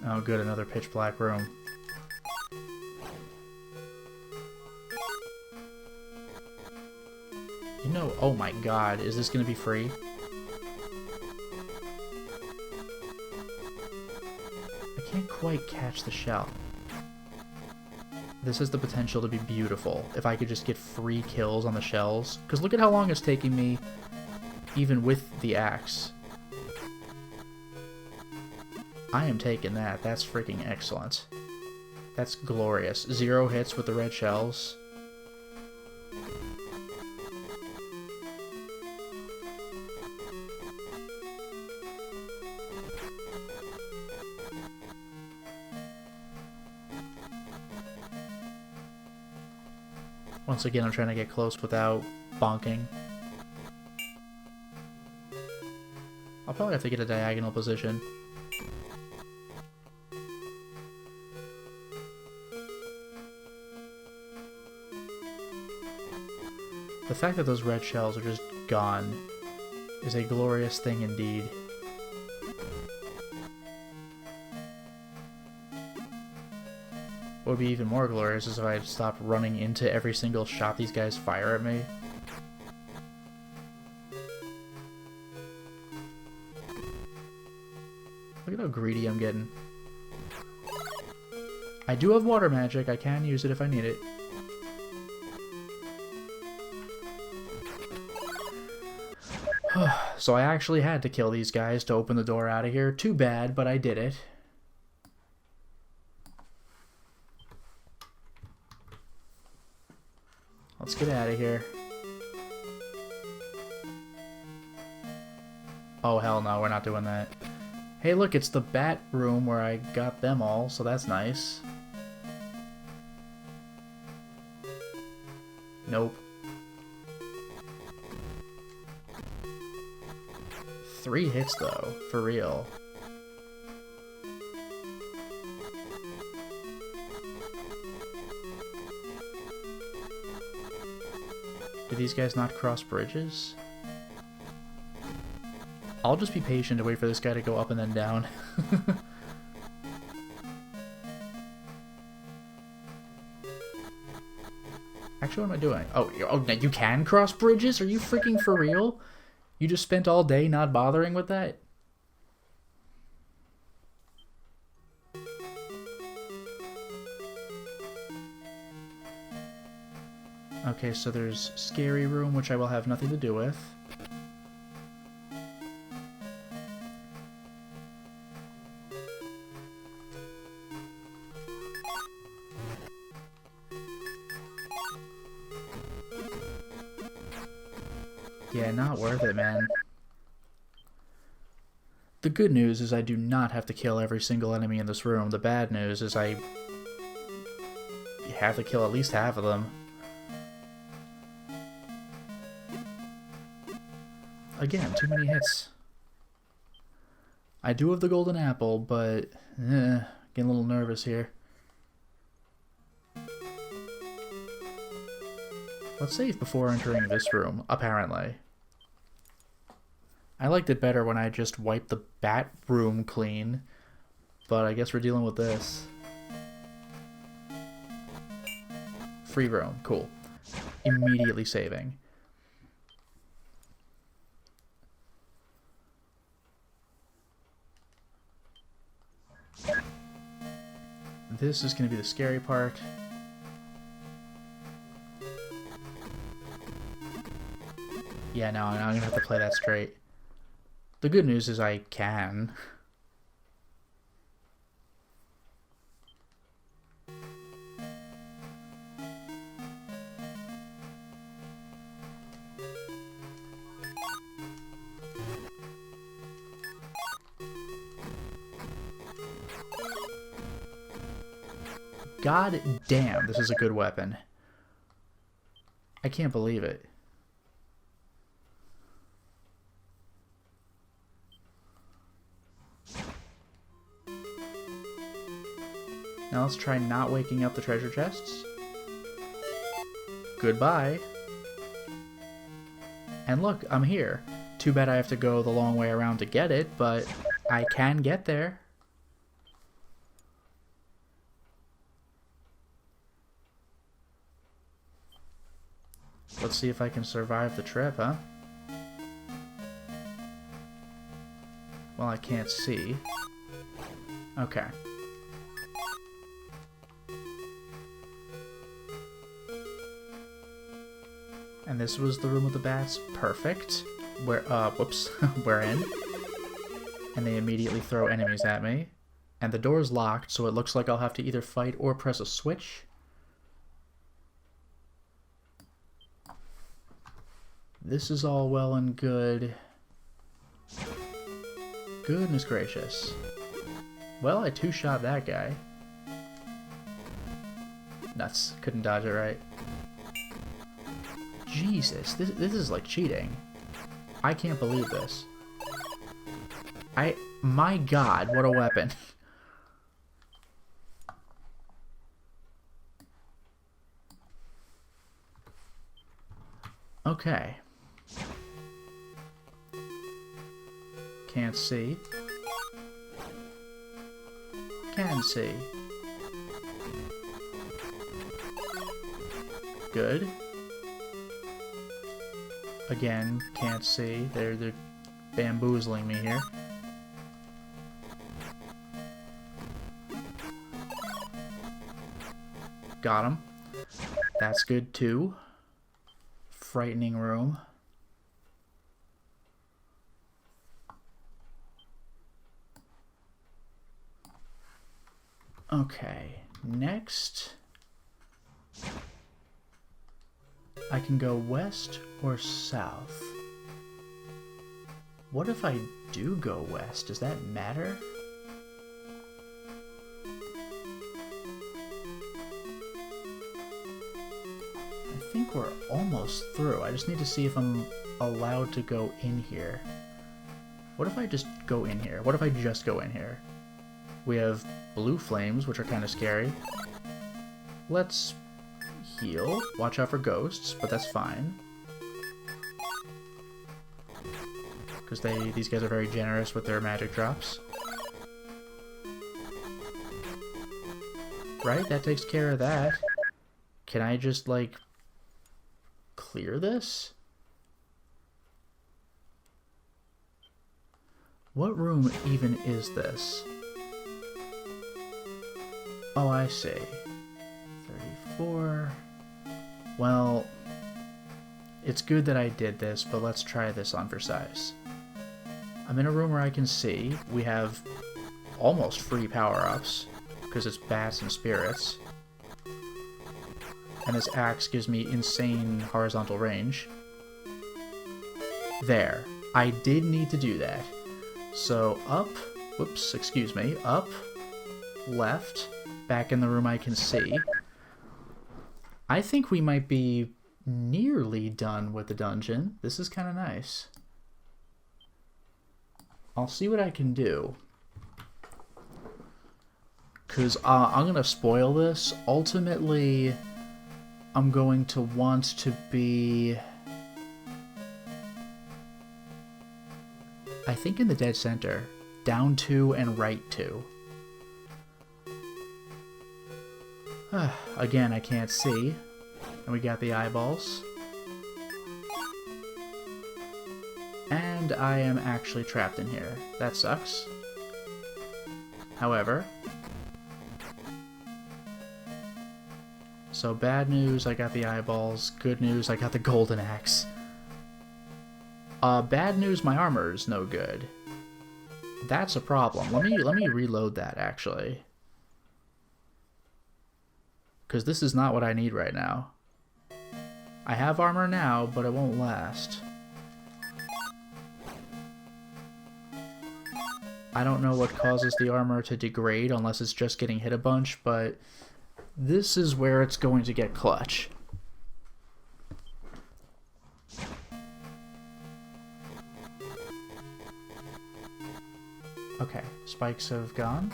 Oh good, another pitch black room. You know, oh my god, is this gonna be free? I can't quite catch the shell. This has the potential to be beautiful if I could just get free kills on the shells. Because look at how long it's taking me, even with the axe. I am taking that. That's freaking excellent. That's glorious. 0 hits with the red shells. Once again, I'm trying to get close without bonking. I'll probably have to get a diagonal position. The fact that those red shells are just gone is a glorious thing indeed. What would be even more glorious is if I stopped running into every single shot these guys fire at me. Look at how greedy I'm getting. I do have water magic. I can use it if I need it. So I actually had to kill these guys to open the door out of here. Too bad, but I did it. Let's get out of here. Oh, hell no, we're not doing that. Hey, look, it's the bat room where I got them all, so that's nice. Nope. 3 hits, though, for real. Do these guys not cross bridges? I'll just be patient and wait for this guy to go up and then down. Actually, what am I doing? Oh, you can cross bridges? Are you freaking for real? You just spent all day not bothering with that? Okay, so there's Scary Room, which I will have nothing to do with. Yeah, not worth it, man. The good news is I do not have to kill every single enemy in this room. The bad news is I have to kill at least half of them. Again, too many hits. I do have the golden apple, but getting a little nervous here. Let's save before entering this room, apparently. I liked it better when I just wiped the bat room clean, but I guess we're dealing with this. Free room, cool. Immediately saving. This is going to be the scary part. Yeah, no, I'm going to have to play that straight. The good news is I can. God damn, this is a good weapon. I can't believe it. Now let's try not waking up the treasure chests. Goodbye. And look, I'm here. Too bad I have to go the long way around to get it, but I can get there. Let's see if I can survive the trip, huh? Well, I can't see. Okay. And this was the room with the bats. Perfect. Whoops. We're in. And they immediately throw enemies at me. And the door's locked, so it looks like I'll have to either fight or press a switch. This is all well and good. Goodness gracious. Well, I two-shot that guy. Nuts. Couldn't dodge it right. Jesus, this is like cheating. I can't believe this. My God, what a weapon. Okay. Can't see. Can see. Good. Again, can't see. They're bamboozling me here. Got him. That's good too. Frightening room. Okay, next I can go west or south. What if I do go west? Does that matter? I think we're almost through. I just need to see if I'm allowed to go in here. What if I just go in here? What if I just go in here? We have blue flames, which are kind of scary. Let's heal. Watch out for ghosts, but that's fine. Because these guys are very generous with their magic drops. Right? That takes care of that. Can I just, like, clear this? What room even is this? Oh, I see. 34. Well, it's good that I did this, but let's try this on for size. I'm in a room where I can see. We have almost free power-ups, because it's bats and spirits. And this axe gives me insane horizontal range. There. I did need to do that. So up, whoops, excuse me, up, left, back in the room I can see. I think we might be nearly done with the dungeon. This is kind of nice. I'll see what I can do. Because I'm going to spoil this. Ultimately, I'm going to want to be... I think in the dead center. Down 2 and right 2. Again, I can't see. And we got the eyeballs. And I am actually trapped in here. That sucks. However... So bad news, I got the eyeballs. Good news, I got the golden axe. Bad news, my armor is no good. That's a problem. Let me reload that, actually. Because this is not what I need right now. I have armor now, but it won't last. I don't know what causes the armor to degrade unless it's just getting hit a bunch, but this is where it's going to get clutch. Okay, spikes have gone.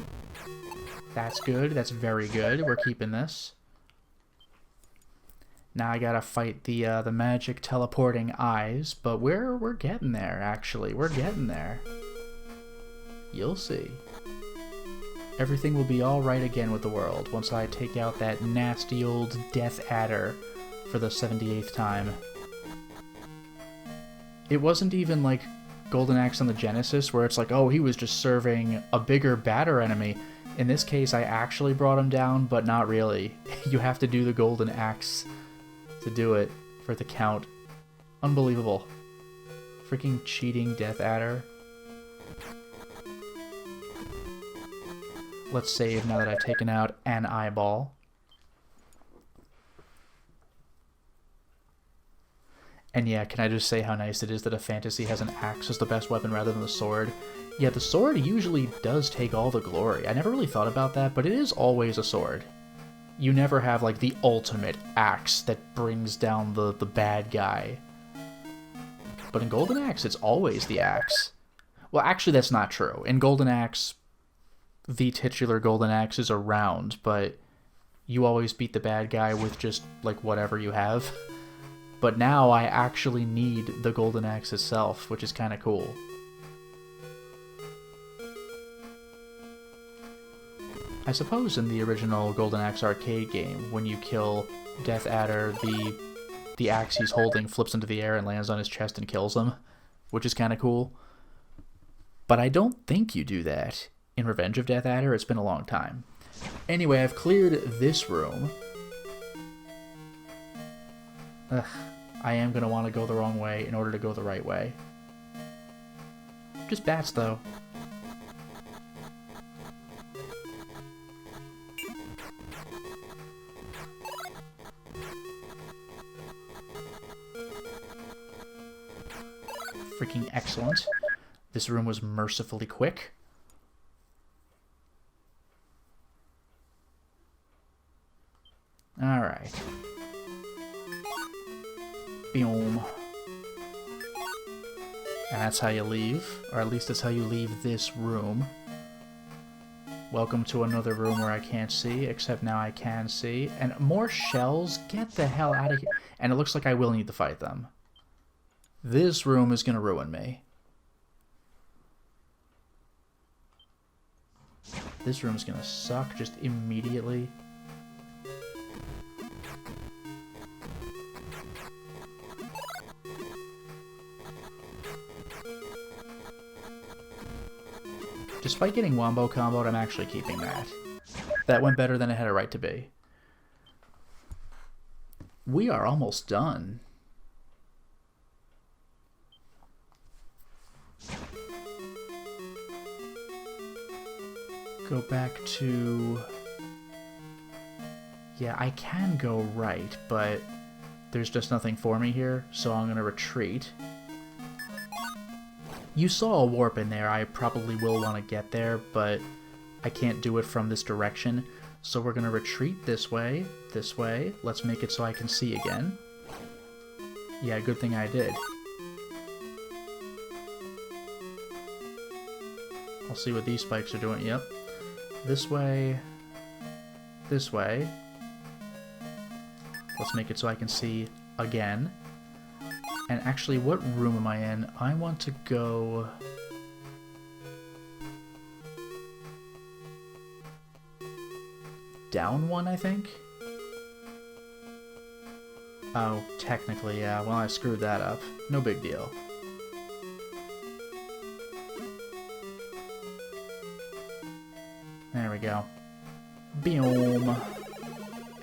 That's good. That's very good. We're keeping this. Now I gotta fight the magic teleporting eyes, but we're getting there. Actually, we're getting there. You'll see. Everything will be all right again with the world once I take out that nasty old Death Adder for the 78th time. It wasn't even like Golden Axe on the Genesis, where it's like, oh, he was just serving a bigger, badder enemy. In this case, I actually brought him down, but not really. You have to do the Golden Axe to do it for the count. Unbelievable. Freaking cheating Death Adder. Let's save now that I've taken out an eyeball. And yeah, can I just say how nice it is that a fantasy has an axe as the best weapon rather than the sword? Yeah, the sword usually does take all the glory. I never really thought about that, but it is always a sword. You never have, like, the ultimate axe that brings down the bad guy. But in Golden Axe, it's always the axe. Well, actually, that's not true. In Golden Axe, the titular Golden Axe is around, but you always beat the bad guy with just, like, whatever you have. But now I actually need the Golden Axe itself, which is kind of cool. I suppose in the original Golden Axe arcade game, when you kill Death Adder, the axe he's holding flips into the air and lands on his chest and kills him, which is kind of cool. But I don't think you do that in Revenge of Death Adder. It's been a long time. Anyway, I've cleared this room. Ugh, I am going to want to go the wrong way in order to go the right way. Just bats, though. Freaking excellent. This room was mercifully quick. Alright. Boom. And that's how you leave, or at least that's how you leave this room. Welcome to another room where I can't see, except now I can see. And more shells? Get the hell out of here. And it looks like I will need to fight them. This room is going to ruin me. This room is going to suck just immediately. Despite getting wombo comboed, I'm actually keeping that. That went better than it had a right to be. We are almost done. Go back to... Yeah, I can go right, but there's just nothing for me here, so I'm going to retreat. You saw a warp in there. I probably will want to get there, but I can't do it from this direction. So we're going to retreat this way, this way. Let's make it so I can see again. Yeah, good thing I did. I'll see what these spikes are doing. Yep. This way. This way. Let's make it so I can see again. And actually, what room am I in? I want to go... down one, I think? Oh, technically, yeah. Well, I screwed that up. No big deal. There we go. Boom.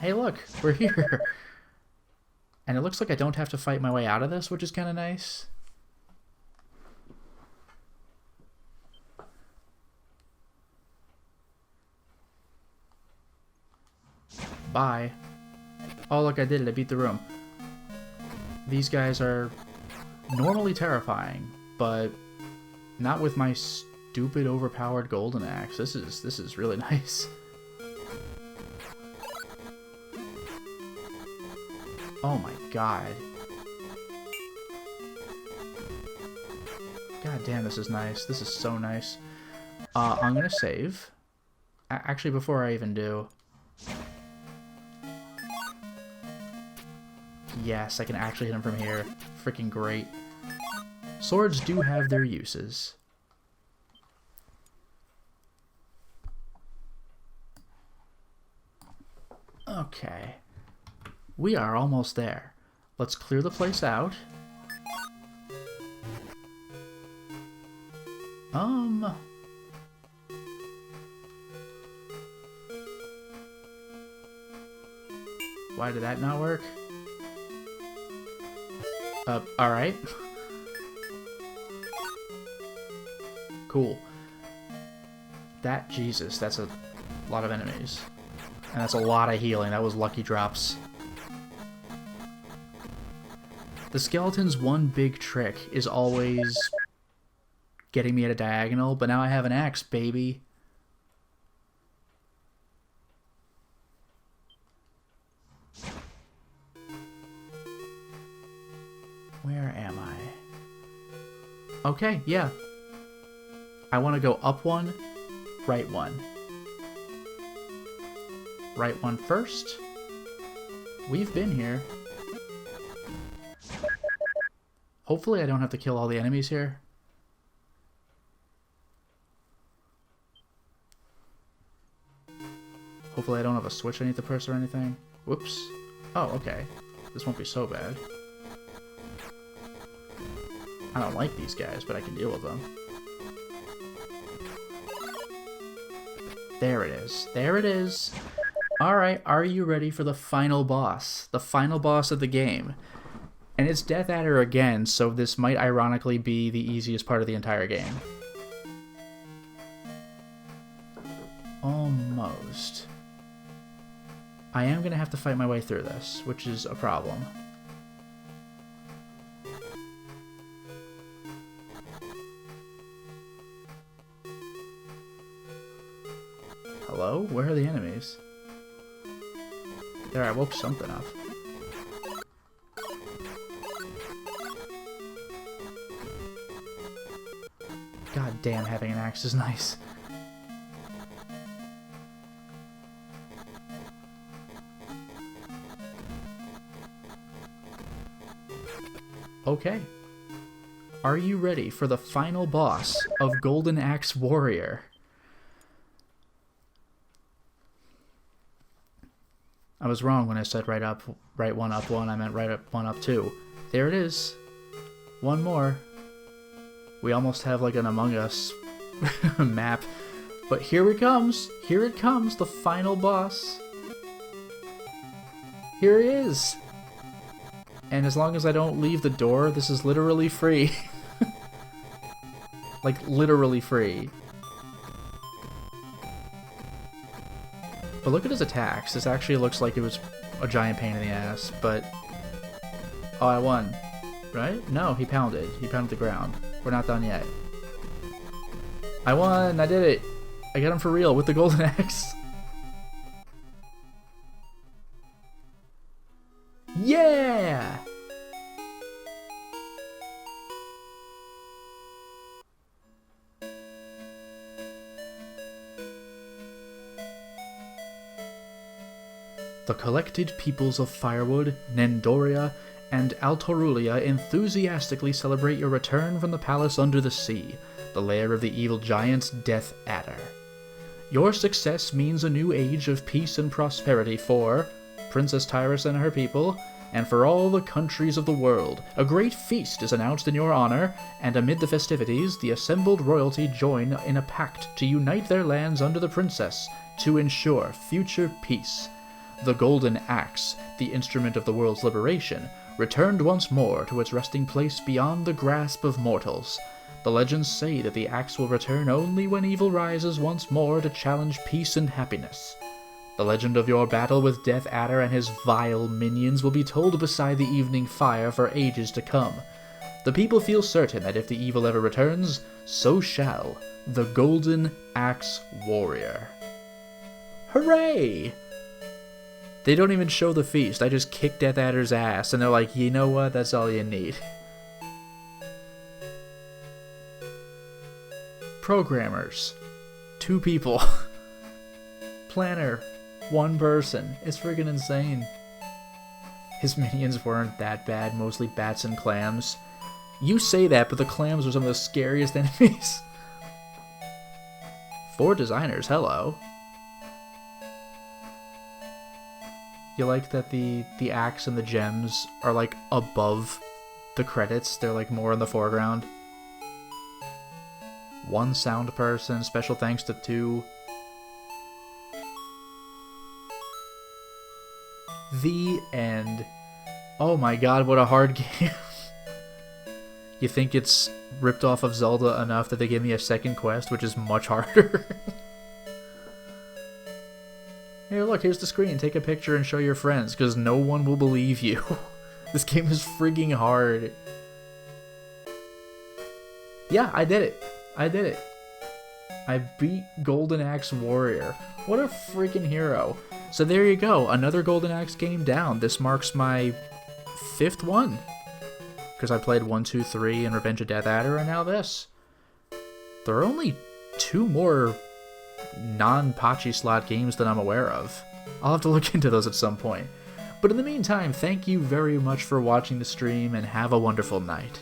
Hey, look! We're here! And it looks like I don't have to fight my way out of this, which is kind of nice. Bye. Oh, look, I did it. I beat the room. These guys are normally terrifying, but not with my stupid, overpowered golden axe. This is really nice. Oh my god. God damn, this is nice. This is so nice. I'm gonna save. Actually, before I even do... Yes, I can actually hit him from here. Freaking great. Swords do have their uses. Okay. We are almost there. Let's clear the place out. Why did that not work? Alright. Cool. Jesus, that's a lot of enemies. And that's a lot of healing. That was lucky drops. The skeleton's one big trick is always getting me at a diagonal, but now I have an axe, baby. Where am I? Okay, yeah. I want to go up one, right one. Right one first. We've been here. Hopefully I don't have to kill all the enemies here. Hopefully I don't have a switch I need to press or anything. Whoops. Oh, okay. This won't be so bad. I don't like these guys, but I can deal with them. There it is. There it is. Alright, are you ready for the final boss? The final boss of the game. And it's Death Adder again, so this might ironically be the easiest part of the entire game. Almost. I am going to have to fight my way through this, which is a problem. Hello? Where are the enemies? There, I woke something up. God damn, having an axe is nice. Okay. Are you ready for the final boss of Golden Axe Warrior? I was wrong when I said right one up one. I meant right up one up two. There it is. One more. We almost have like an Among Us map. But here it comes. Here it comes. The final boss. Here he is. And as long as I don't leave the door, this is literally free. Like, literally free. But look at his attacks. This actually looks like it was a giant pain in the ass, but... Oh, I won. Right? No, he pounded. He pounded the ground. We're not done yet. I won! I did it! I got him for real with the golden axe. Yeah! The collected peoples of Firewood, Nendoria, and Altorulia enthusiastically celebrate your return from the palace under the sea, the lair of the evil giant Death Adder. Your success means a new age of peace and prosperity for Princess Tyrus and her people, and for all the countries of the world. A great feast is announced in your honor, and amid the festivities, the assembled royalty join in a pact to unite their lands under the princess to ensure future peace. The golden axe, the instrument of the world's liberation, returned once more to its resting place beyond the grasp of mortals. The legends say that the axe will return only when evil rises once more to challenge peace and happiness. The legend of your battle with Death Adder and his vile minions will be told beside the evening fire for ages to come. The people feel certain that if the evil ever returns, so shall the Golden Axe Warrior. Hooray! They don't even show the feast. I just kick Death Adder's ass, and they're like, you know what? That's all you need. Programmers. 2 people. Planner. 1 person. It's friggin' insane. His minions weren't that bad, mostly bats and clams. You say that, but the clams are some of the scariest enemies. 4 designers, hello. You like that the axe and the gems are like above the credits, they're like more in the foreground. 1 sound person, special thanks to 2. The end. Oh my god, what a hard game. You think it's ripped off of Zelda enough that they give me a second quest, which is much harder? Here, look, here's the screen. Take a picture and show your friends, because no one will believe you. This game is frigging hard. Yeah, I did it. I did it. I beat Golden Axe Warrior. What a freaking hero. So there you go. Another Golden Axe game down. This marks my 5th one. Because I played 1, 2, 3 and Revenge of Death Adder, and now this. There are only 2 more non-Pachi slot games that I'm aware of. I'll have to look into those at some point. But in the meantime, thank you very much for watching the stream, and have a wonderful night.